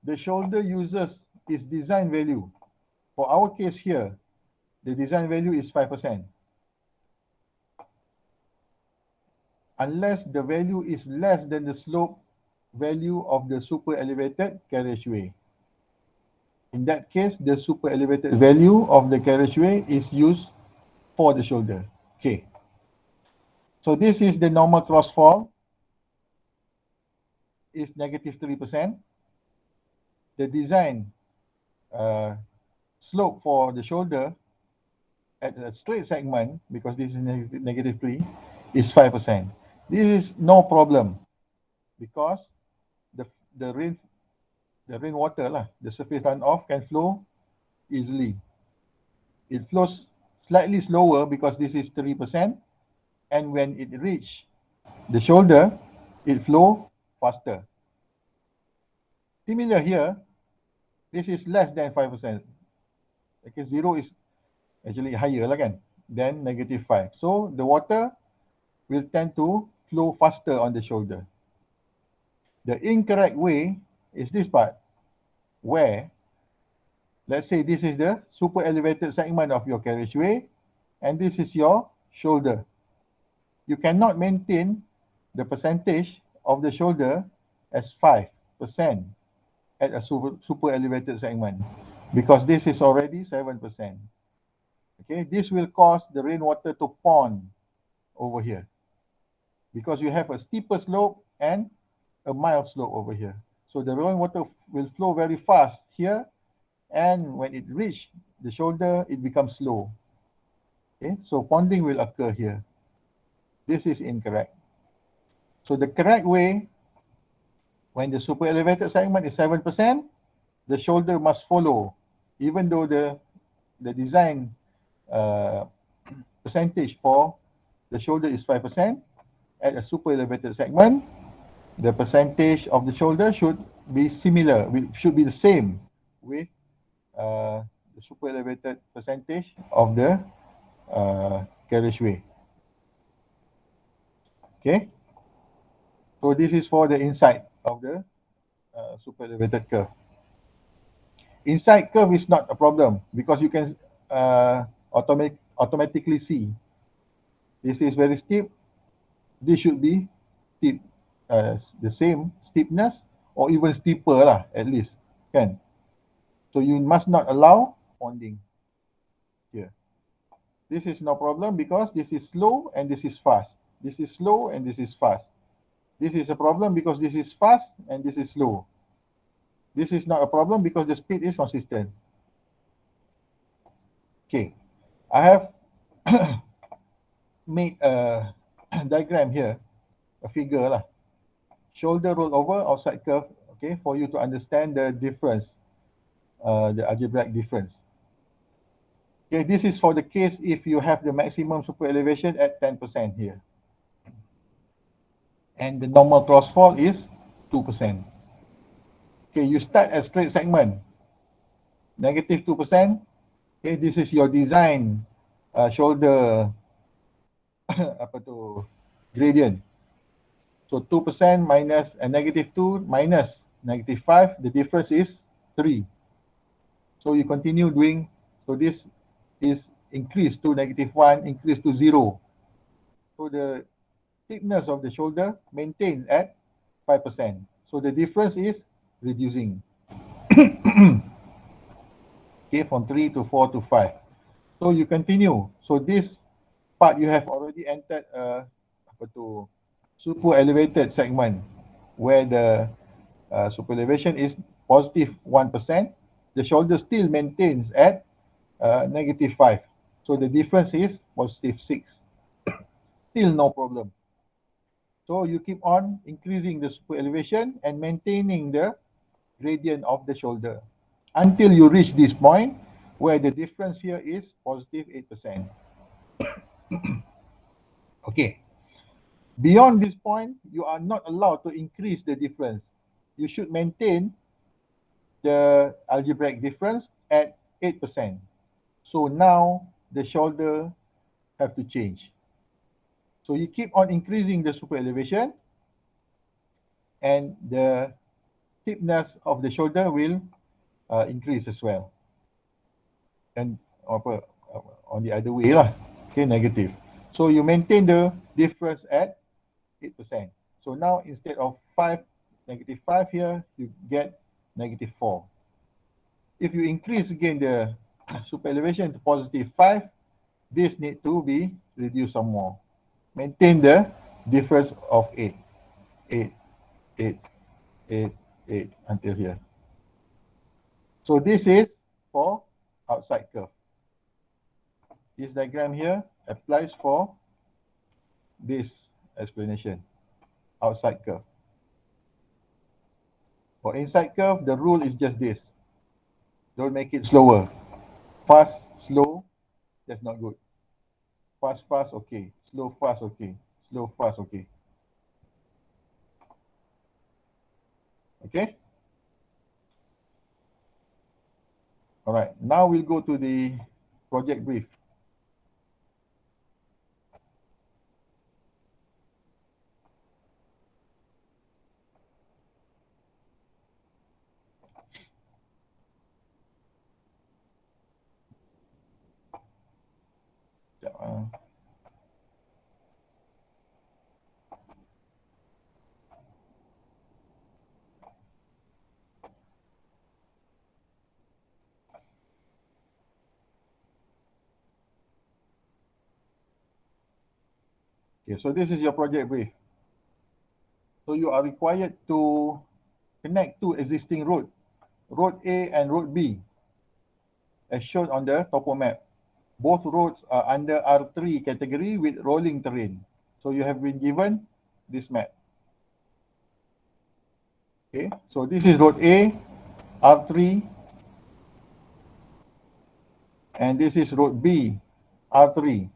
the shoulder uses its design value. For our case here, the design value is 5%. Unless the value is less than the slope value of the super elevated carriageway. In that case, the super elevated value of the carriageway is used for the shoulder. Okay. So this is the normal crossfall. Is negative 3%. The design slope for the shoulder at a straight segment, because this is negative 3, is 5%. This is no problem because the rainwater, the surface runoff can flow easily. It flows slightly slower because this is 3%, and when it reach the shoulder, it flow faster. Similar here, this is less than 5%. Okay, 0 is actually higher than negative 5. So the water will tend to flow faster on the shoulder. The incorrect way is this part, where, let's say this is the super elevated segment of your carriageway, and this is your shoulder. You cannot maintain the percentage of the shoulder as 5% at a super elevated segment, because this is already 7%. Okay, this will cause the rainwater to pond over here because you have a steeper slope and a mild slope over here. So the rainwater will flow very fast here, and when it reaches the shoulder, it becomes slow. Okay, so ponding will occur here. This is incorrect. So the correct way, when the super elevated segment is 7%, the shoulder must follow, even though the design uh, percentage for the shoulder is 5%. At a super elevated segment, the percentage of the shoulder should be similar, should be the same with the super elevated percentage of the carriageway. Okay, so this is for the inside of the super elevated curve. Inside curve is not a problem because you can automatically see this is very steep. This should be steep, the same steepness or even steeper lah at least, kan? So you must not allow ponding here. This is no problem because this is slow and this is fast. This is slow and this is fast. This is a problem because this is fast and this is slow. This is not a problem because the speed is consistent. Okay, I have made a diagram here, a figure lah. Shoulder roll over, outside curve, okay, for you to understand the difference, the algebraic difference. Okay, this is for the case if you have the maximum super elevation at 10% here. And the normal crossfall is 2%. Okay, you start at straight segment, negative 2%. Okay, this is your design shoulder apa tu gradient. So 2% minus a negative 2 minus negative 5, the difference is 3. So you continue doing, so this is increased to negative 1, increased to 0. So the thickness of the shoulder maintained at 5%. So the difference is reducing. Okay, from 3 to 4 to 5. So you continue. So this part you have already entered apa tu, super elevated segment where the super elevation is positive 1%. The shoulder still maintains at negative 5. So the difference is positive 6. Still no problem. So you keep on increasing the super elevation and maintaining the gradient of the shoulder until you reach this point where the difference here is positive 8%. Okay. Beyond this point, you are not allowed to increase the difference. You should maintain the algebraic difference at 8%. So now the shoulder have to change. So you keep on increasing the super elevation and the thickness of the shoulder will increase as well. And on the other way lah, okay, negative. So you maintain the difference at 8%. So now instead of negative 5 here, you get negative 4. If you increase again the super elevation to positive 5, this need to be reduced some more. Maintain the difference of 8, 8, 8, 8, 8 until here. So this is for outside curve. This diagram here applies for this explanation, outside curve. For inside curve, the rule is just this. Don't make it slower. Fast, slow, that's not good. Fast, fast, okay. Slow, fast, okay. Slow, fast, okay. Okay? All right, now we'll go to the project brief. Okay, so this is your project brief. So you are required to connect two existing roads, Road A and Road B, as shown on the topo map. Both roads are under R3 category with rolling terrain. So you have been given this map. Okay, so this is Road A, R3, and this is Road B, R3.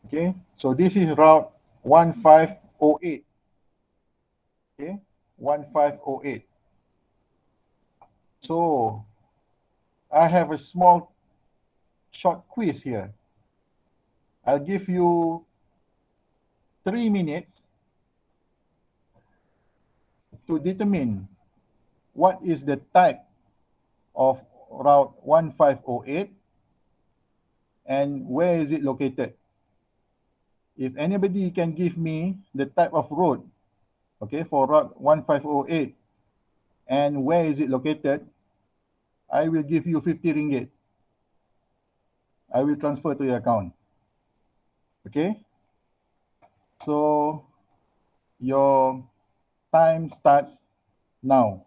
Okay, so this is Route 1508. Okay, 1508. So I have a small short quiz here. I'll give you 3 minutes to determine what is the type of Route 1508 and where is it located. If anybody can give me the type of road, okay, for Route 1508 and where is it located, I will give you 50 ringgit. I will transfer to your account. Okay? So your time starts now.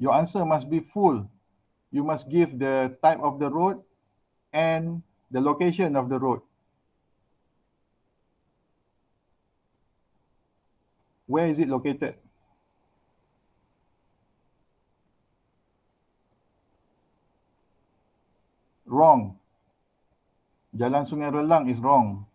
Your answer must be full. You must give the type of the road and the location of the road. Where is it located? Wrong. Jalan Sungai Relang is wrong.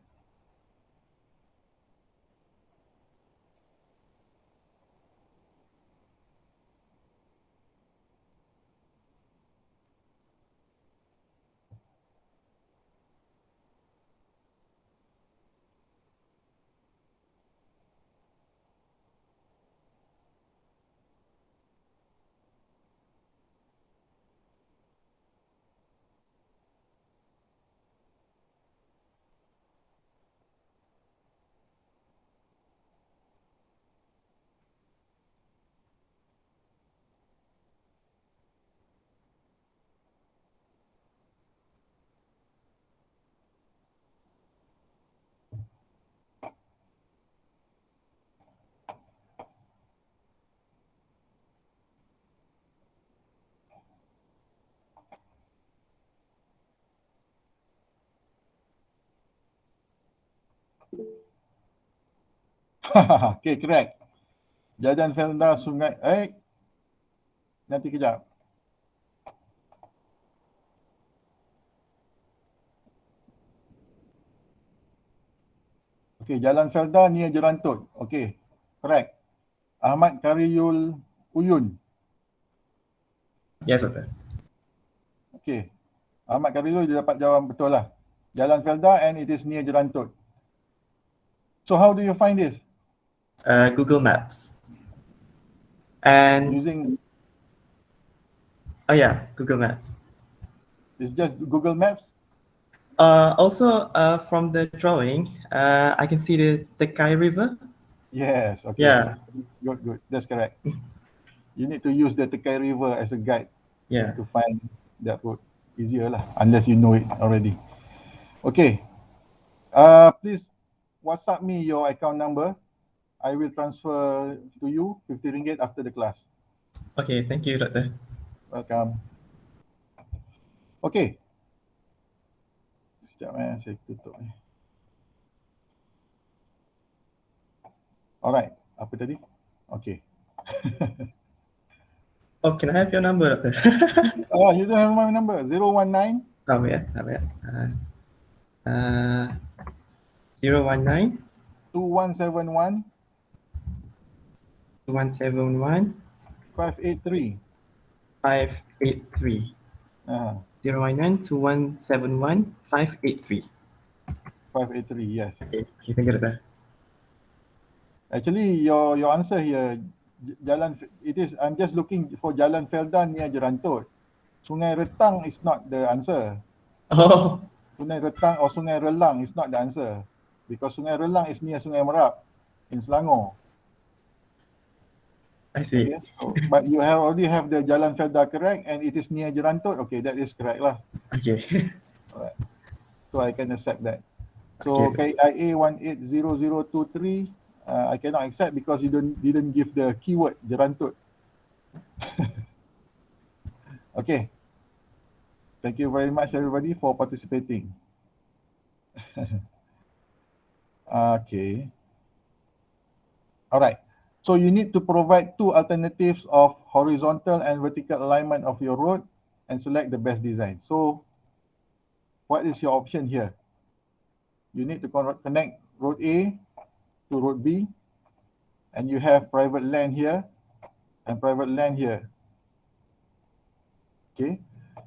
Okay, correct. Jalan Felda Sungai. Nanti kejap. Okay, Jalan Felda near Jerantut. Okay, correct. Ahmad Kariyul Uyun. Yes, Doctor. Okay, Ahmad Kariyul dia dapat jawab betul lah. Jalan Felda and it is near Jerantut. So how do you find this? Google Maps. And Using, oh yeah, Google Maps. it's just Google Maps? Also, from the drawing, I can see the Tekai River. Yes, okay. Yeah. Good. That's correct. You need to use the Tekai River as a guide to find that road. Easier lah, unless you know it already. Okay. Please WhatsApp me your account number. I will transfer to you 50 ringgit after the class. Okay, thank you, Doctor. Welcome. Okay. Sekejap saya tutup ni. Alright, apa tadi? Okay. Oh, can I have your number, Doctor? Oh, you don't have my number. 019. Oh, yeah. 019 2171 2171 583. 583. Uh, 091 583. 583, yes. Okay, kita kena. Actually, your answer here, Jalan, it is, I'm just looking for Jalan Feldan near Jerantut. Sungai Retang is not the answer. Oh, Sungai Retang or Sungai Relang is not the answer. Because Sungai Relang is near Sungai Merap in Selangor. I see. Okay, so, but you have already have the Jalan Felda correct and it is near Jerantut. Okay, that is correct lah. Okay. Alright. So I can accept that. So Okay. KIA 180023, I cannot accept because you didn't give the keyword Jerantut. Okay. Thank you very much everybody for participating. Okay. Alright. So you need to provide two alternatives of horizontal and vertical alignment of your road and select the best design. So what is your option here? You need to connect road A to road B, and you have private land here and private land here. Okay,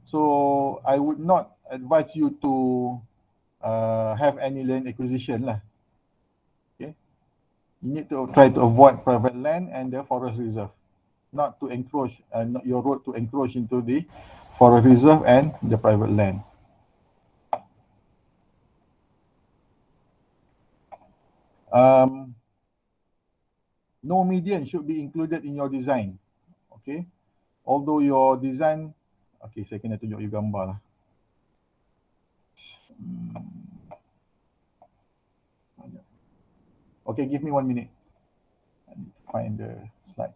so I would not advise you to have any land acquisition lah. Okay, you need to try to avoid private land and the forest reserve, not to encroach, not your road to encroach into the forest reserve and the private land. No median should be included in your design. Okay, although your design, okay, saya kena tunjuk you gambar lah. Okay, give me 1 minute. I need to find the slide.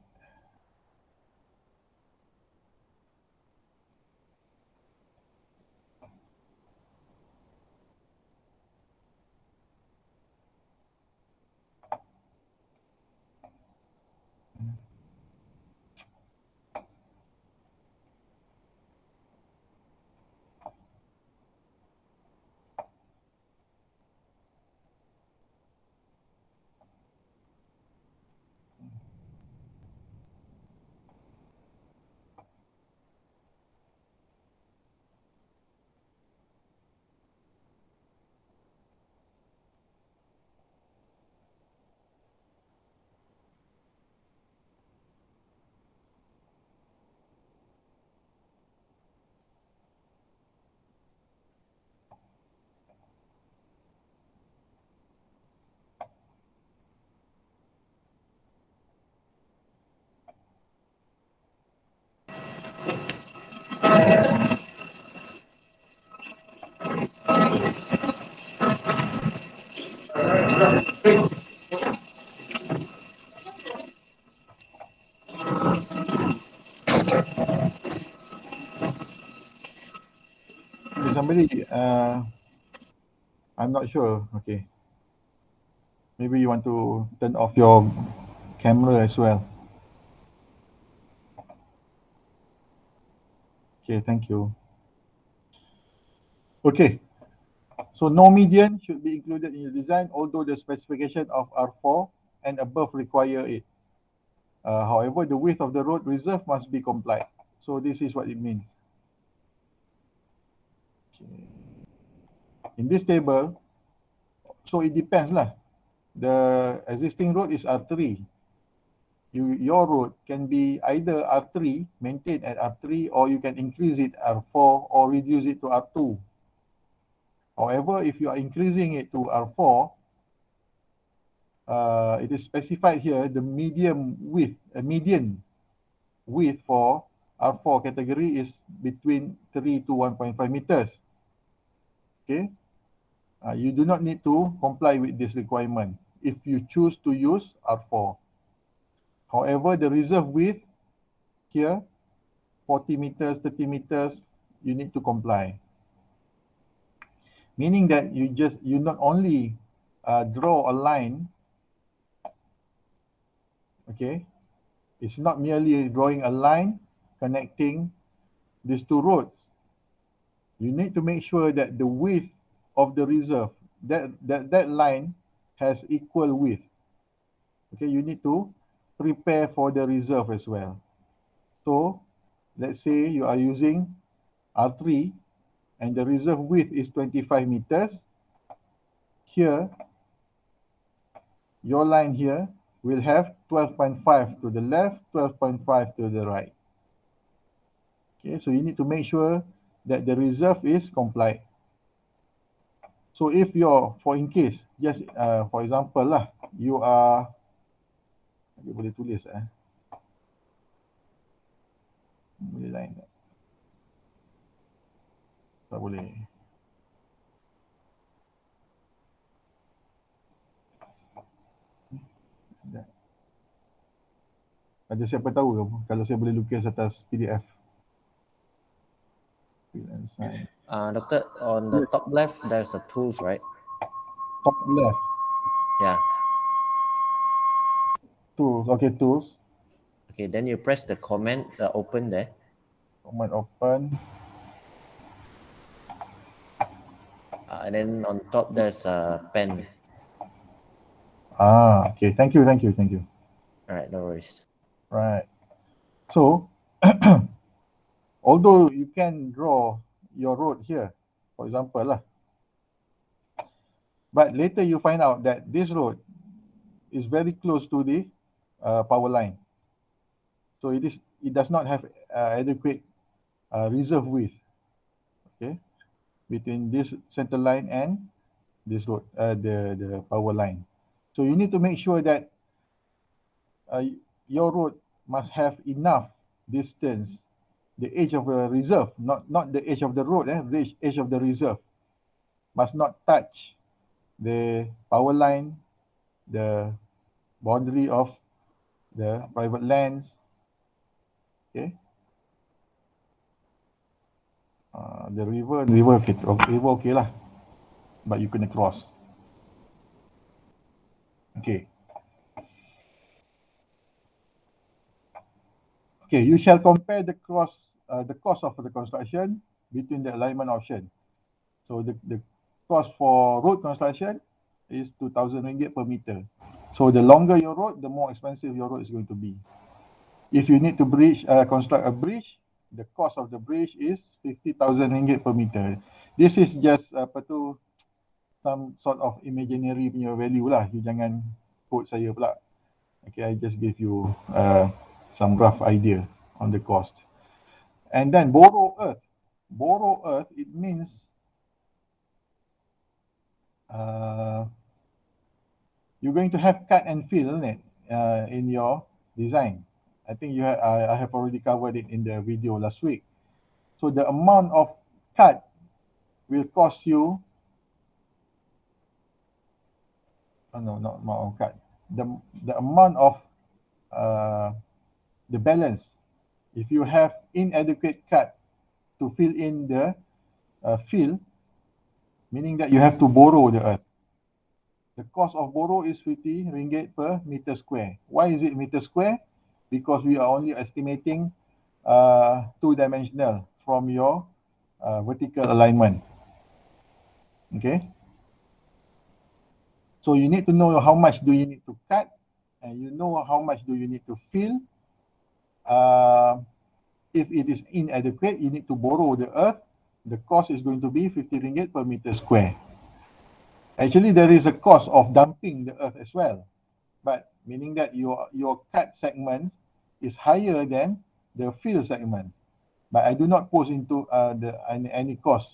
Somebody, I'm not sure. Okay, maybe you want to turn off your camera as well. Okay, thank you. Okay, so no median should be included in your design, although the specification of R4 and above require it. However, the width of the road reserve must be complied. So this is what it means. Okay. In this table, so it depends lah. The existing road is R3. Your road can be either R3, maintained at R3, or you can increase it R4 or reduce it to R2. However, if you are increasing it to R4, it is specified here the median width for R4 category is between 3 to 1.5 meters. Okay, you do not need to comply with this requirement if you choose to use R4. However, the reserve width here, 40 meters, 30 meters, you need to comply. Meaning that you not only draw a line, okay, it's not merely drawing a line connecting these two roads. You need to make sure that the width of the reserve, that line has equal width. Okay, you need to prepare for the reserve as well. So let's say you are using R3 and the reserve width is 25 meters. Here, your line here will have 12.5 to the left, 12.5 to the right. Okay, so you need to make sure that the reserve is complied. So if you're, for in case, just for example lah, you are, you boleh tulis boleh lain tak boleh. Ada siapa tahu kalau saya boleh lukis atas PDF? Doctor, on the top left, there's a tools, right? Top left. Yeah. Tools. Okay, tools. Okay, then you press the command open there. Command open. And then on top, there's a pen. Okay. Thank you. All right, no worries. Right. So, although you can draw your road here, for example lah, but later you find out that this road is very close to the power line. So it does not have adequate reserve width, okay, between this center line and this road, the power line. So you need to make sure that your road must have enough distance, the edge of the reserve, not the edge of the road, the edge of the reserve must not touch the power line, the boundary of the private lands. Okay. The river okay lah, but you kena cross. Okay. Okay, you shall compare the cost of the construction between the alignment option. So the cost for road construction is 2,000 ringgit per meter. So the longer your road, the more expensive your road is going to be. If you need to construct a bridge, the cost of the bridge is 50,000 ringgit per meter. This is just some sort of imaginary punya value lah. You jangan quote saya pula. Okay, I just give you some rough idea on the cost. And then borrow earth. Borrow earth, it means you're going to have cut and fill, isn't it, in your design. I think I have already covered it in the video last week. So the amount of cut will cost you, no, not amount of cut. The amount of the balance. If you have inadequate cut to fill in the fill, meaning that you have to borrow the earth. The cost of borrow is 50 ringgit per meter square. Why is it meter square? Because we are only estimating two-dimensional from your vertical alignment. Okay. So you need to know how much do you need to cut, and you know how much do you need to fill. If it is inadequate, you need to borrow the earth. The cost is going to be 50 ringgit per meter square. Actually, there is a cost of dumping the earth as well, but meaning that your cut segment is higher than the fill segment. But I do not pose into any cost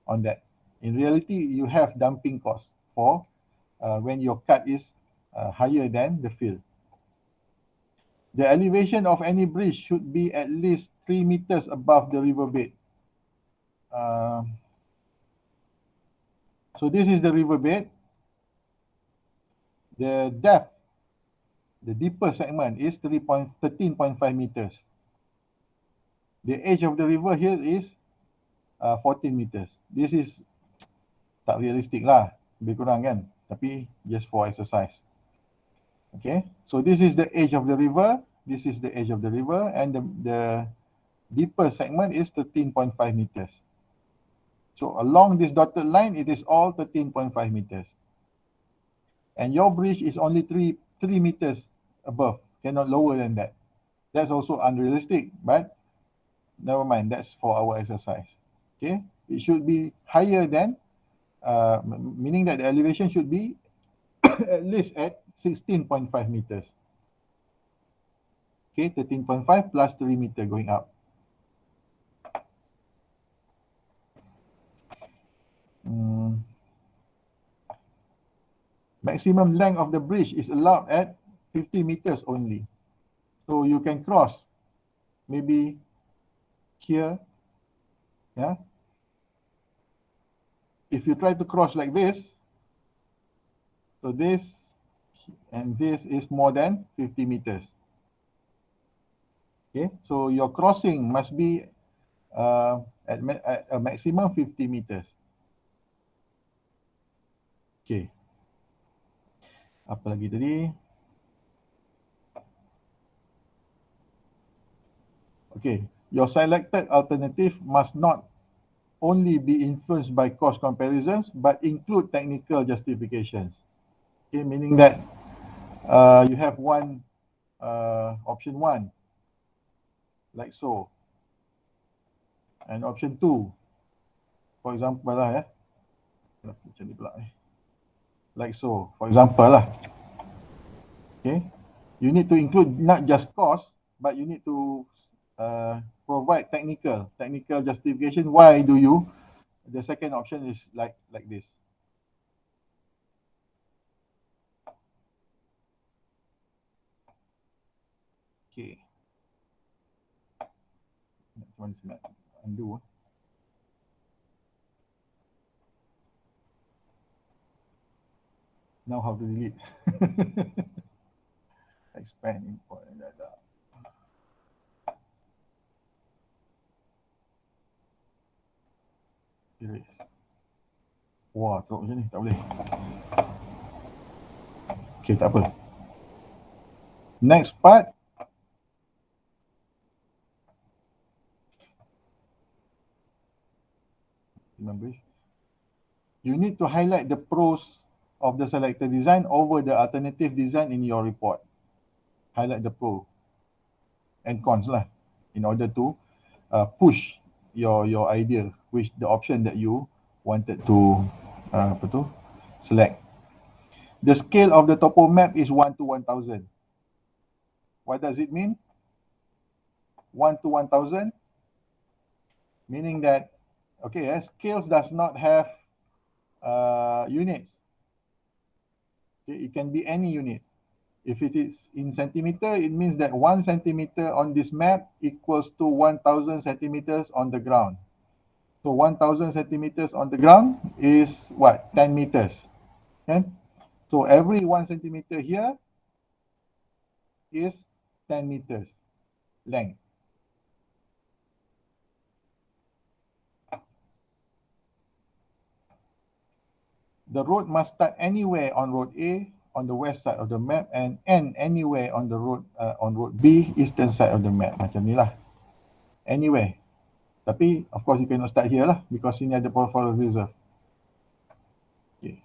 on that. In reality, you have dumping cost for when your cut is higher than the fill. The elevation of any bridge should be at least 3 meters above the riverbed. So this is the riverbed. The depth, the deeper segment is 13.5 meters. The edge of the river here is 14 meters. This is tak realistic lah, lebih kurang kan, tapi just for exercise. Okay, so this is the edge of the river, this is the edge of the river, and the deeper segment is 13.5 meters. So along this dotted line, it is all 13.5 meters. and your bridge is only 3 meters above, cannot lower than that. That's also unrealistic, but never mind, that's for our exercise. Okay, it should be higher than, meaning that the elevation should be at least at 16.5 meters. Okay, 13.5 plus 3 meter going up. Maximum length of the bridge is allowed at 50 meters only. So you can cross maybe here, yeah. If you try to cross like this, so this and this is more than 50 meters. Okay, so your crossing must be at a maximum 50 meters. Okay, apa lagi tadi? Okay, your selected alternative must not only be influenced by cost comparisons, but include technical justifications. Okay, meaning that you have one option 1, like so, and option 2, for example lah, macam ni pula, like so, for example lah. Okay, you need to include not just cost, but you need to provide technical justification. Why do you? The second option is like this. Okay. Macam mana saya nak undo? Now how to delete? Expand, import, and data. Erase. Wah, teruk macam ni, tak boleh. Okay, tak apa. Next part. Remember, you need to highlight the pros of the selected design over the alternative design in your report. Highlight the pro and cons lah, in order to push your idea, which the option that you wanted to select. The scale of the topo map is 1 to 1000. What does it mean? 1 to 1000, meaning that, okay, scales does not have units. Okay, it can be any unit. If it is in centimeter, it means that 1 centimeter on this map equals to 1000 centimeters on the ground. So 1000 centimeters on the ground is what? 10 meters. Okay? So every 1 centimeter here is 10 meters length. The road must start anywhere on road A on the west side of the map and end anywhere on the road on road B eastern side of the map. Macam ni lah. Anywhere. Tapi of course you cannot start here lah because sini ada forest reserve. Okay.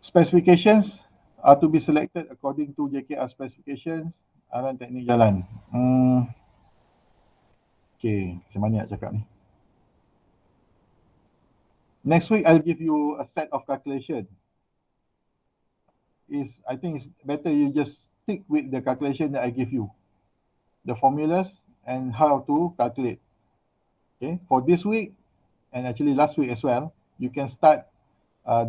Specifications are to be selected according to JKR specifications, arahan teknik jalan. Okay, macam mana nak cakap ni? Next week I'll give you a set of calculation. I think it's better you just stick with the calculation that I give you, the formulas and how to calculate. Okay, for this week and actually last week as well, you can start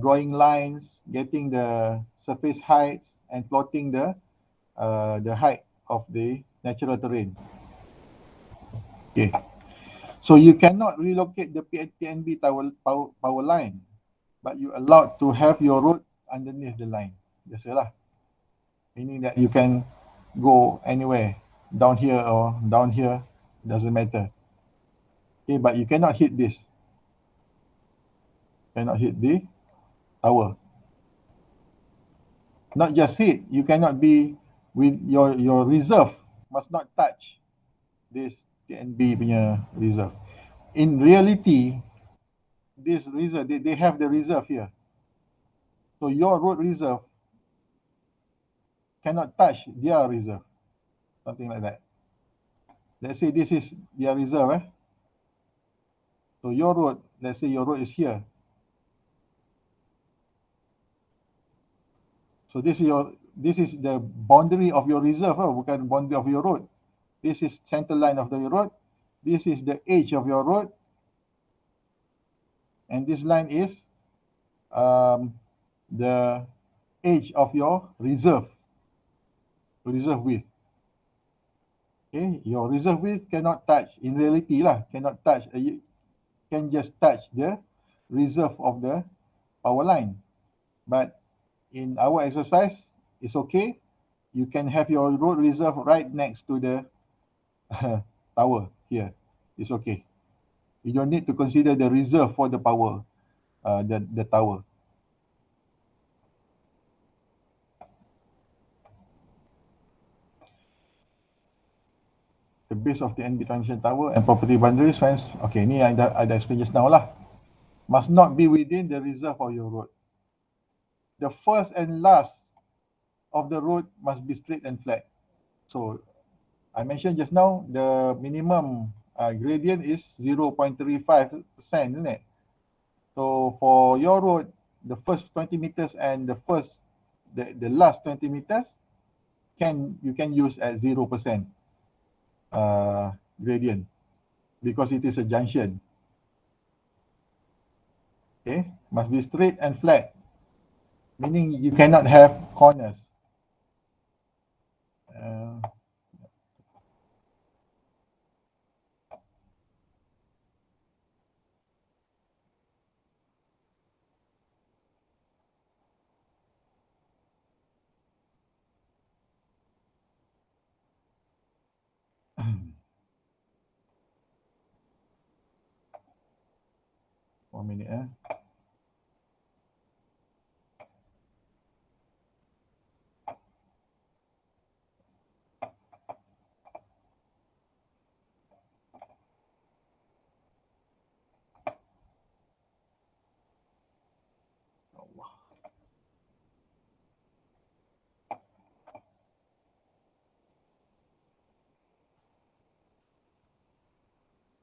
drawing lines, getting the surface heights, and plotting the height of the natural terrain. Okay, so you cannot relocate the TNB power line, but you're allowed to have your road underneath the line. Biasalah. Meaning that you can go anywhere, down here or down here, doesn't matter. Okay, but you cannot hit this. Cannot hit the tower. Not just hit, you cannot be with your reserve must not touch this TNB punya reserve. in reality, this reserve, they have the reserve here. So your road reserve cannot touch their reserve, something like that. Let's say this is their reserve. So your road, let's say your road is here. So this is the boundary of your reserve, bukan boundary of your road. This is center line of the road. This is the edge of your road, and this line is the edge of your reserve width. Okay, your reserve width cannot touch, in reality cannot touch, can just touch the reserve of the power line. But in our exercise, it's okay. You can have your road reserve right next to the tower here. It's okay. You don't need to consider the reserve for the power, the tower. The base of the NB transmission tower and property boundaries fence. Okay, ni ada explain just now lah. Must not be within the reserve of your road. The first and last of the road must be straight and flat. So I mentioned just now the minimum gradient is 0.35%, isn't it? So for your road, the first 20 meters and the last 20 meters you can use at 0% gradient because it is a junction. Okay, must be straight and flat, meaning you cannot have corners. One minute.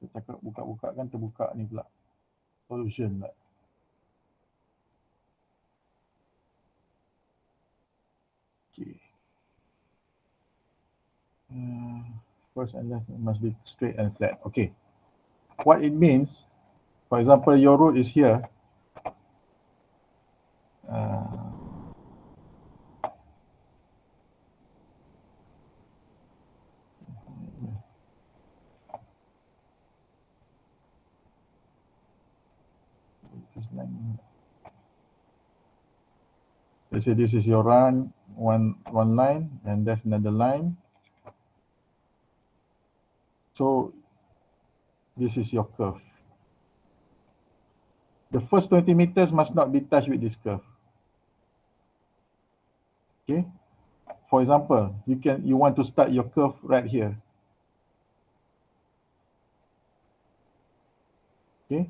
Cakap buka-buka kan terbuka ni pula. Solution pula. Okay. First and last must be straight and flat. Okay. What it means, for example, your road is here. Let's say this is your one line, and that's another line. So this is your curve. The first 20 meters must not be touched with this curve. Okay. For example, you want to start your curve right here. Okay.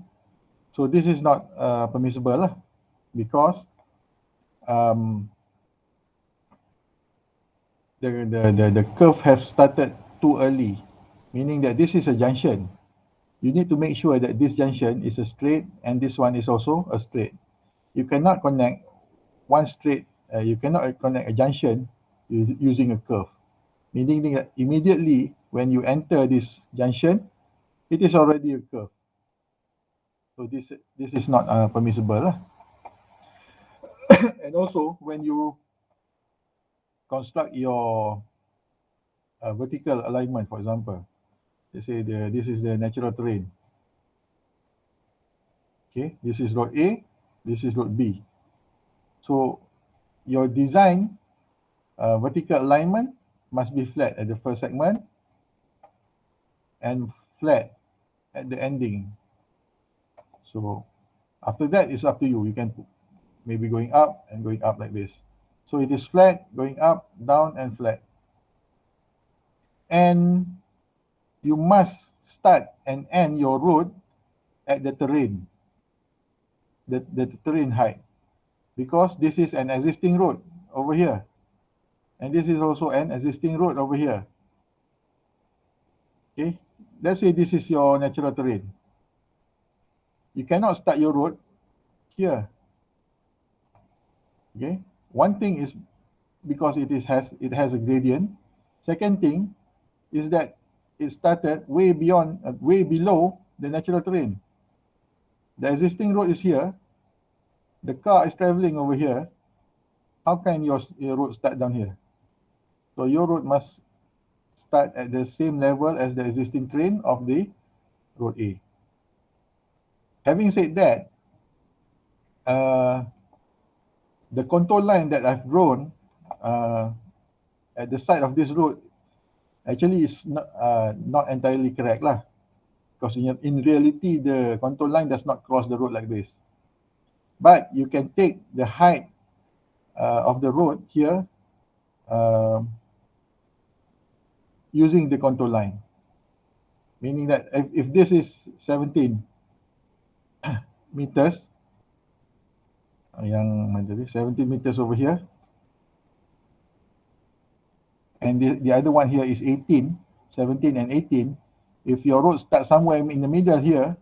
So this is not permissible because the curve have started too early, meaning that this is a junction. You need to make sure that this junction is a straight and this one is also a straight. You cannot connect one straight, you cannot connect a junction using a curve, meaning that immediately when you enter this junction, it is already a curve. So this is not permissible. And also when you construct your vertical alignment, for example, let's say this is the natural terrain. Okay, this is road A, this is road B. So your design vertical alignment must be flat at the first segment and flat at the ending. So after that, it's up to you. You can maybe going up and going up like this. So it is flat, going up, down, and flat. And you must start and end your road at the terrain, the terrain height, because this is an existing road over here, and this is also an existing road over here. Okay, let's say this is your natural terrain. You cannot start your road here. Okay, one thing is because it has a gradient. Second thing is that it started way below the natural terrain. The existing road is here. The car is traveling over here. How can your road start down here? So your road must start at the same level as the existing train of the road A. Having said that, the contour line that I've drawn at the side of this road actually is not entirely correct lah. Because in reality, the contour line does not cross the road like this. But you can take the height of the road here using the contour line. Meaning that if this is 17 meters, 17 meters over here, and the other one here is 18, 17 and 18, if your road starts somewhere in the middle here,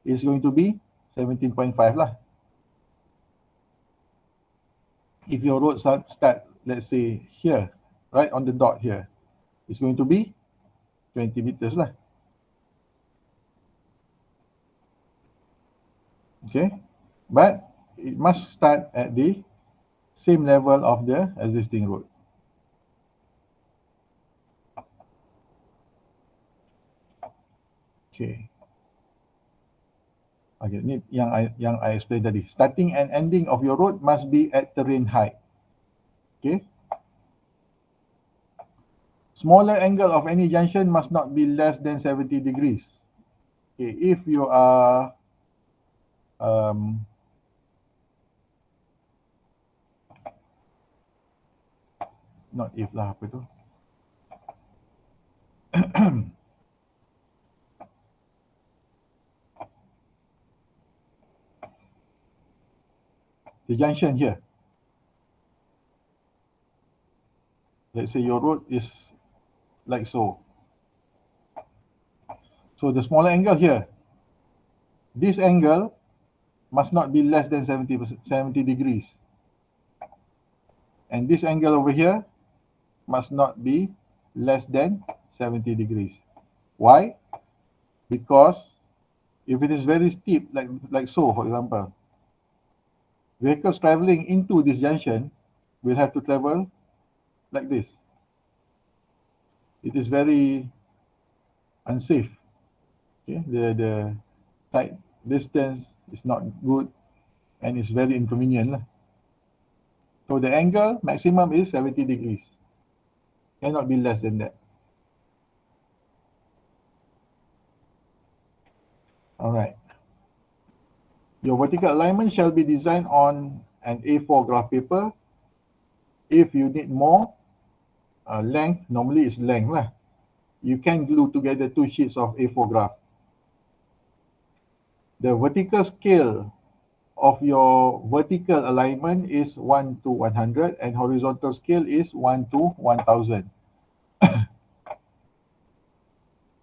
it's going to be 17.5 lah. If your road start, let's say here, right on the dot here, it's going to be 20 meters lah. Okay, but it must start at the same level of the existing road. Okay. Okay, ni yang I explain tadi. Starting and ending of your road must be at terrain height. Okay. Smaller angle of any junction must not be less than 70 degrees. Okay, if you are not if lah, apa tu? The junction here. Let's say your road is like so. So the smaller angle here, this angle must not be less than 70 degrees. And this angle over here must not be less than 70 degrees. Why? Because if it is very steep, like so, for example, vehicles traveling into this junction will have to travel like this. It is very unsafe. Okay, the side distance is not good and it's very inconvenient lah. So the angle maximum is 70 degrees. Cannot be less than that. All right. Your vertical alignment shall be designed on an A4 graph paper. If you need more length, normally it's length lah. You can glue together 2 sheets of A4 graph. The vertical scale of your vertical alignment is 1 to 100 and horizontal scale is 1 to 1000.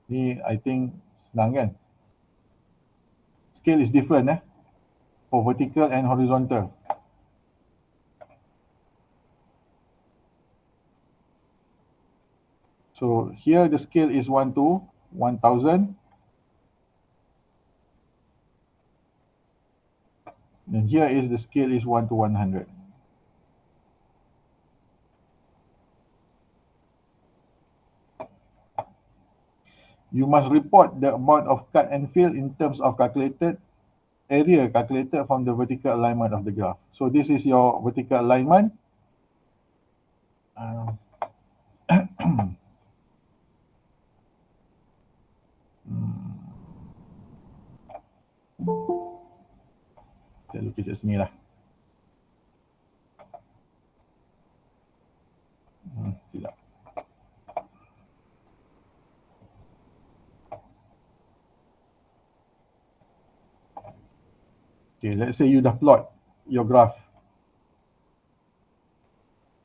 Ni I think senang kan? Scale is different for vertical and horizontal. So here the scale is 1 to 1000. And here is the scale is 1 to 100. You must report the amount of cut and fill in terms of calculated area calculated from the vertical alignment of the graph. So this is your vertical alignment. Saya lukis kat sini lah. Tidak. Okay. 1 Okay, let's say you dah plot your graph.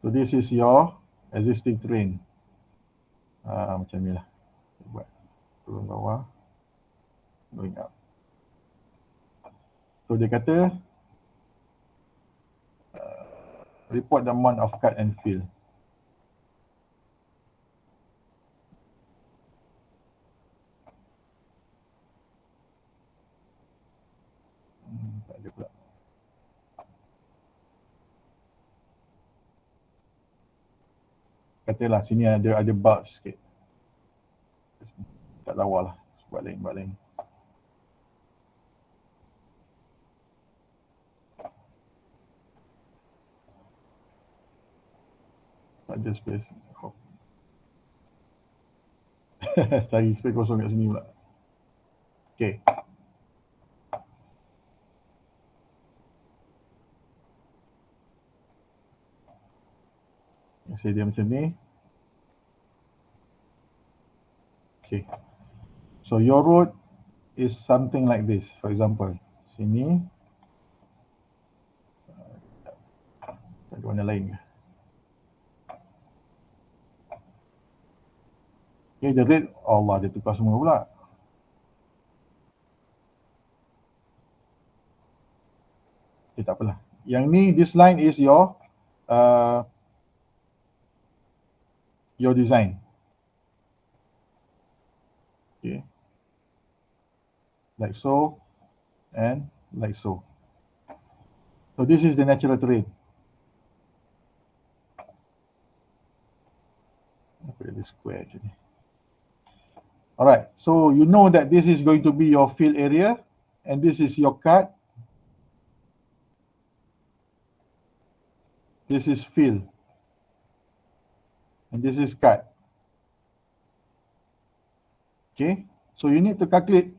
So this is your existing terrain. Macam ni lah. Buat turun bawah, going up. So dia kata report the amount of cut and fill. Tak ada pula. Katalah sini ada bulk sikit. Tak lawa lah. Buat lain. Tak ada space. Cari space kosong kat sini pula. Okay. Saya dia macam ni. Okay. So your road is something like this. For example, sini ada warna lain ke? Okay, the red, Allah, dia tukar semua pula. Okay, tak apalah. Yang ni, this line is your design. Okay. Like so, and like so. So this is the natural terrain. Okay, this square actually. Alright, so you know that this is going to be your fill area, and this is your cut. This is fill, and this is cut. Okay, so you need to calculate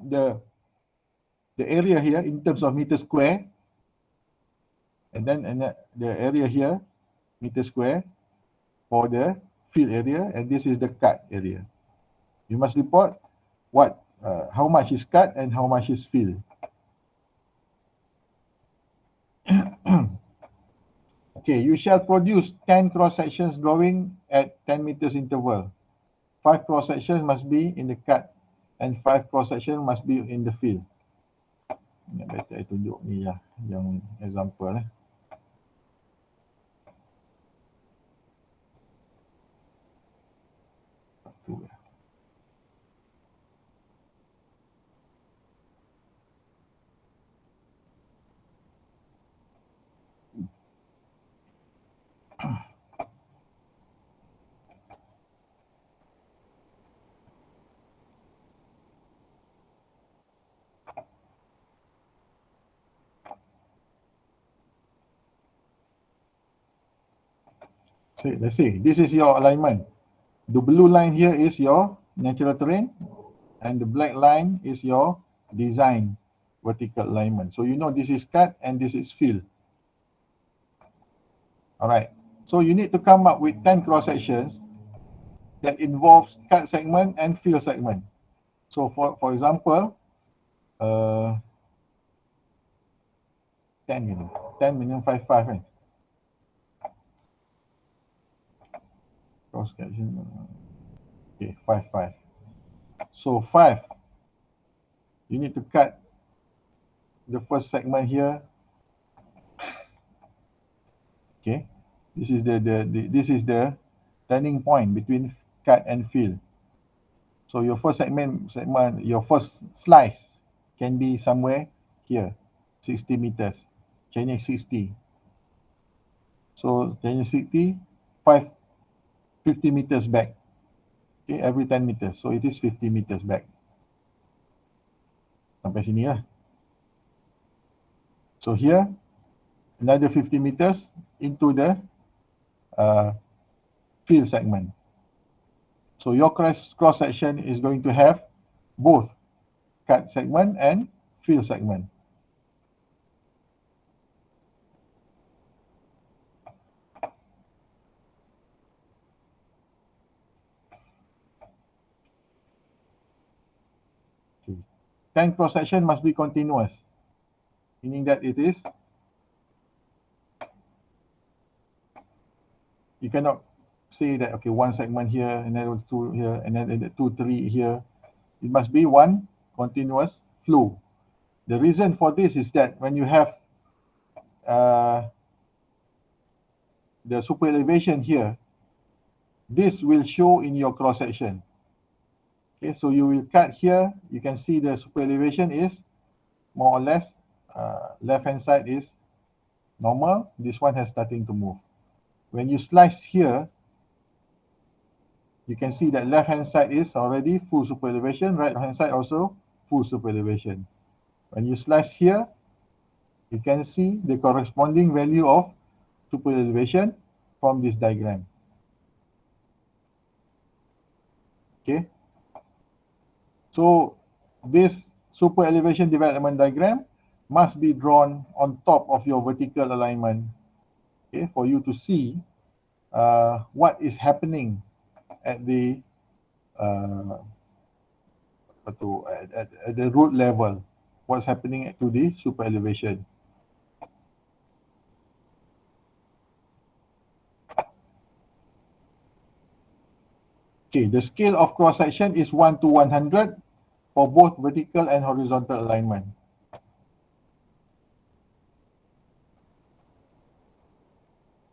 the area here in terms of meter square, and then the area here meter square for the fill area, and this is the cut area. You must report what how much is cut and how much is fill. Okay, you shall produce 10 cross sections drawing at 10 meters interval. 5 cross sections must be in the cut and 5 cross sections must be in the fill. Better saya tunjuk ni lah yang example . Let's see, this is your alignment. The blue line here is your natural terrain, and the black line is your design vertical alignment. So you know this is cut and this is fill. Alright, so you need to come up with 10 cross sections that involves cut segment and fill segment. So for example, 10 minimum 55 kan? Cross section, okay, 5. So 5, you need to cut the first segment here. Okay, this is the turning point between cut and fill. So your first segment, your first slice can be somewhere here, 60 meters. Change 60. So change 60, 50 meters back. Okay, every 10 meters. So it is 50 meters back. Sampai sini lah. So here, another 50 meters into the fill segment. So your cross section is going to have both cut segment and fill segment. Okay. 10 cross section must be continuous. meaning that it is, you cannot say that, okay, one segment here, and then two here, and then two, three here. It must be one continuous flow. The reason for this is that when you have the super elevation here, this will show in your cross section. Okay, so you will cut here. You can see the super elevation is more or less left hand side is normal. This one has starting to move. When you slice here, you can see that left hand side is already full super elevation, right hand side also full super elevation. When you slice here, you can see the corresponding value of super elevation from this diagram. Okay, so this super elevation development diagram must be drawn on top of your vertical alignment, okay, for you to see what is happening at the at the root level, what's happening to the super elevation. Okay, the scale of cross section is 1 to 100 for both vertical and horizontal alignment.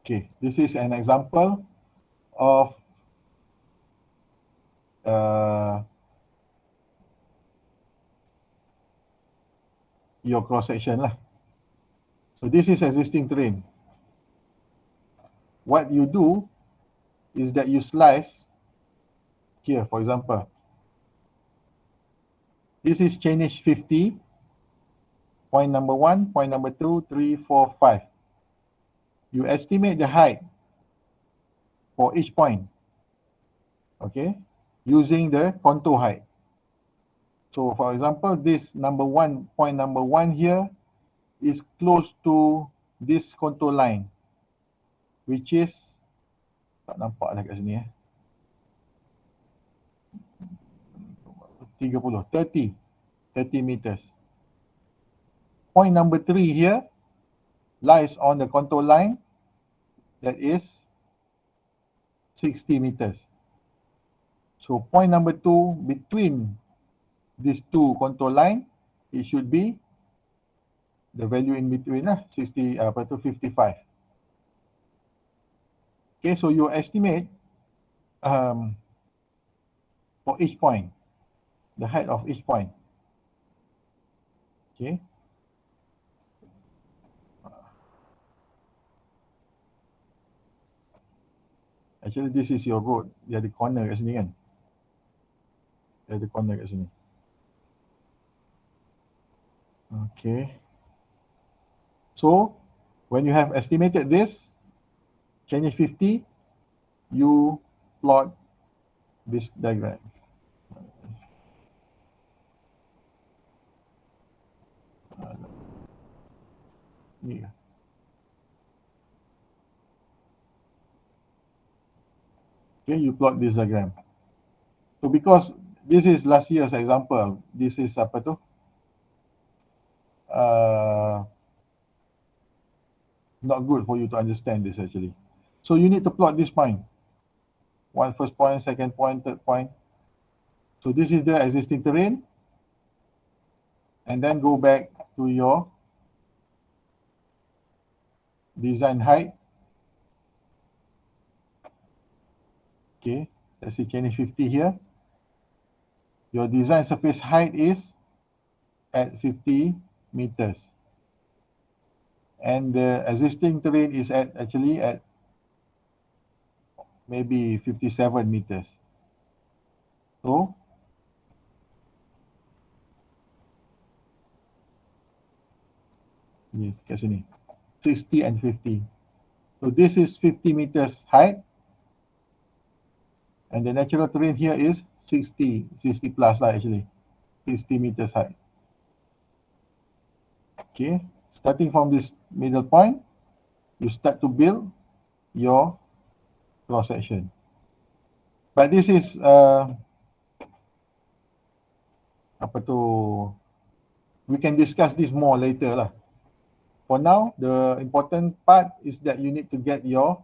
Okay, this is an example of your cross section lah. So this is existing terrain. What you do is that you slice here, for example. This is Chinese 50, point number 1, point number 2, 3, 4, 5. You estimate the height for each point, okay, using the contour height. So for example, this number 1, point number 1 here is close to this contour line, which is, tak nampak dah kat sini 30 meters. Point number 3 here lies on the contour line that is 60 meters. So point number 2 between these two contour line, it should be the value in between 60 to 55. Okay, so you estimate for each point, the height of each point. Okay. Actually, this is your road. Dia ada corner kat sini kan. Dia ada corner kat sini. Okay. So, when you have estimated this, Chinese 50, you plot this diagram. Ni. Okay, you plot this diagram. So because this is last year's example, this is apa tu? Not good for you to understand this actually. So you need to plot this point. One first point, second point, third point. So this is the existing terrain. And then go back to your design height. Okay, let's see Chinese 50 here. Your design surface height is at 50 meters. And the existing terrain is actually at maybe 57 meters. So ni kat sini 60 and 50. So this is 50 meters height, and the natural terrain here is 60 plus lah actually, 60 meters height. Okay, starting from this middle point, you start to build your cross section. But this is apa tu? We can discuss this more later lah. for now, the important part is that you need to get your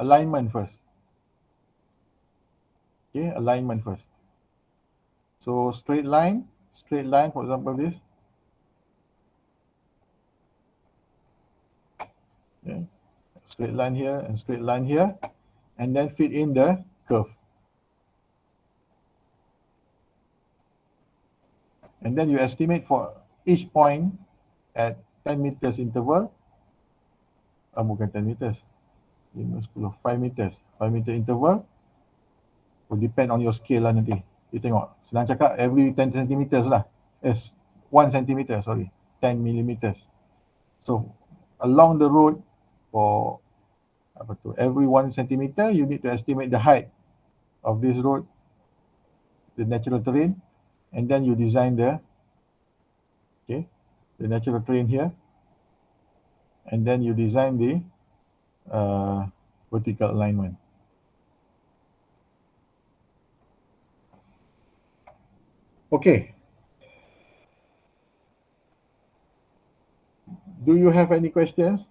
alignment first. Okay, alignment first. So straight line, for example, this. Okay. Straight line here and straight line here, and then fit in the curve. And then you estimate for each point at 10 meters interval. Bukan 10 meters. 5 meters. 5 meter interval. Will depend on your scale lah nanti. You tengok. Senang cakap every 10 centimeters lah. 1 centimeter, sorry. 10 millimeters. So, along the road for every 1 centimeter, you need to estimate the height of this road, the natural terrain, and then you design the natural terrain here, and then you design the vertical alignment. Okay. Do you have any questions?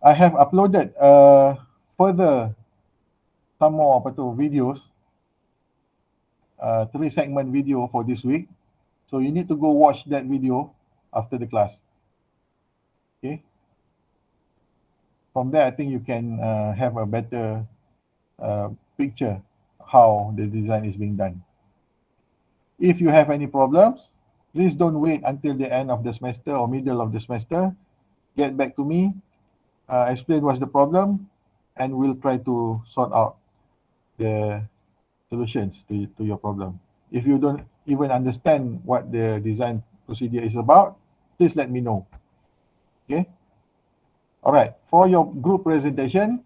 I have uploaded further some more videos, 3 segment video for this week. So you need to go watch that video after the class. Okay. From there, I think you can have a better picture how the design is being done. If you have any problems, please don't wait until the end of the semester or middle of the semester. Get back to me, explain what's the problem, and we'll try to sort out the solutions to your problem. If you don't even understand what the design procedure is about, please let me know. Okay. All right. For your group presentation,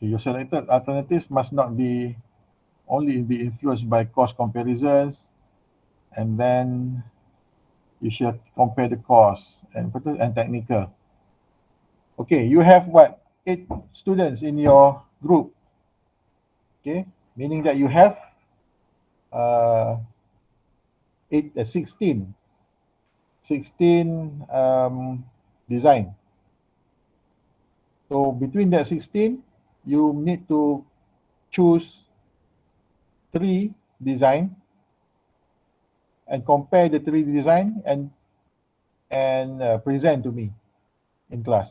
your selected alternatives must not be only be influenced by cost comparisons, and then you should compare the cost and technical. Okay, you have what? 8 students in your group. Okay, meaning that you have 16 design. So between that 16, you need to choose 3 design and compare the 3 design and present to me in class.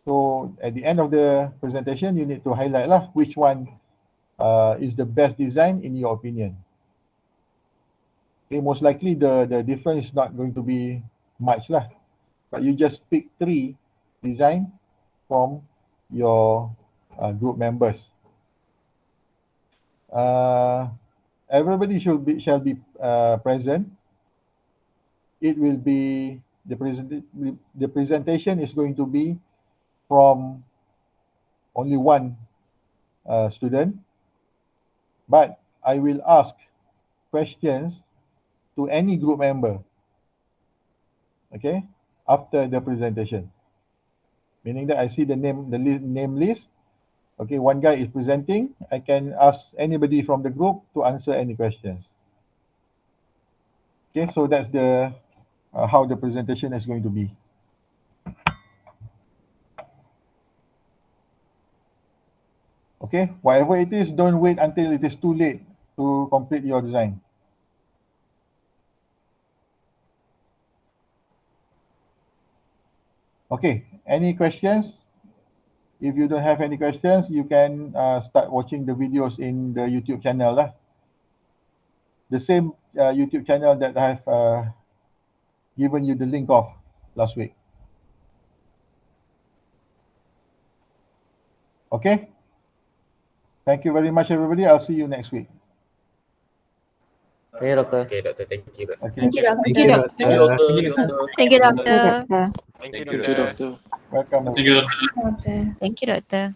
So at the end of the presentation, you need to highlight lah which one is the best design in your opinion. Okay, most likely the difference is not going to be much lah, but you just pick 3 design from your group members. Everybody shall be present. It will be the presentation is going to be from only one student, but I will ask questions to any group member, okay, after the presentation. Meaning that I see the name list. Okay, one guy is presenting. I can ask anybody from the group to answer any questions. Okay, so that's the how the presentation is going to be. Okay, whatever it is, don't wait until it is too late to complete your design. Okay, any questions? If you don't have any questions, you can start watching the videos in the YouTube channel lah. The same YouTube channel that I have given you the link of last week. Okay. Thank you very much, everybody. I'll see you next week. Thank you, Doctor. Okay, Doctor. Thank you. Okay. Thank you, Doctor. Thank you, Doctor. Thank you, Doctor. Thank you, Doctor. Thank you, Doctor. Welcome. Thank you. Thank you, Doctor.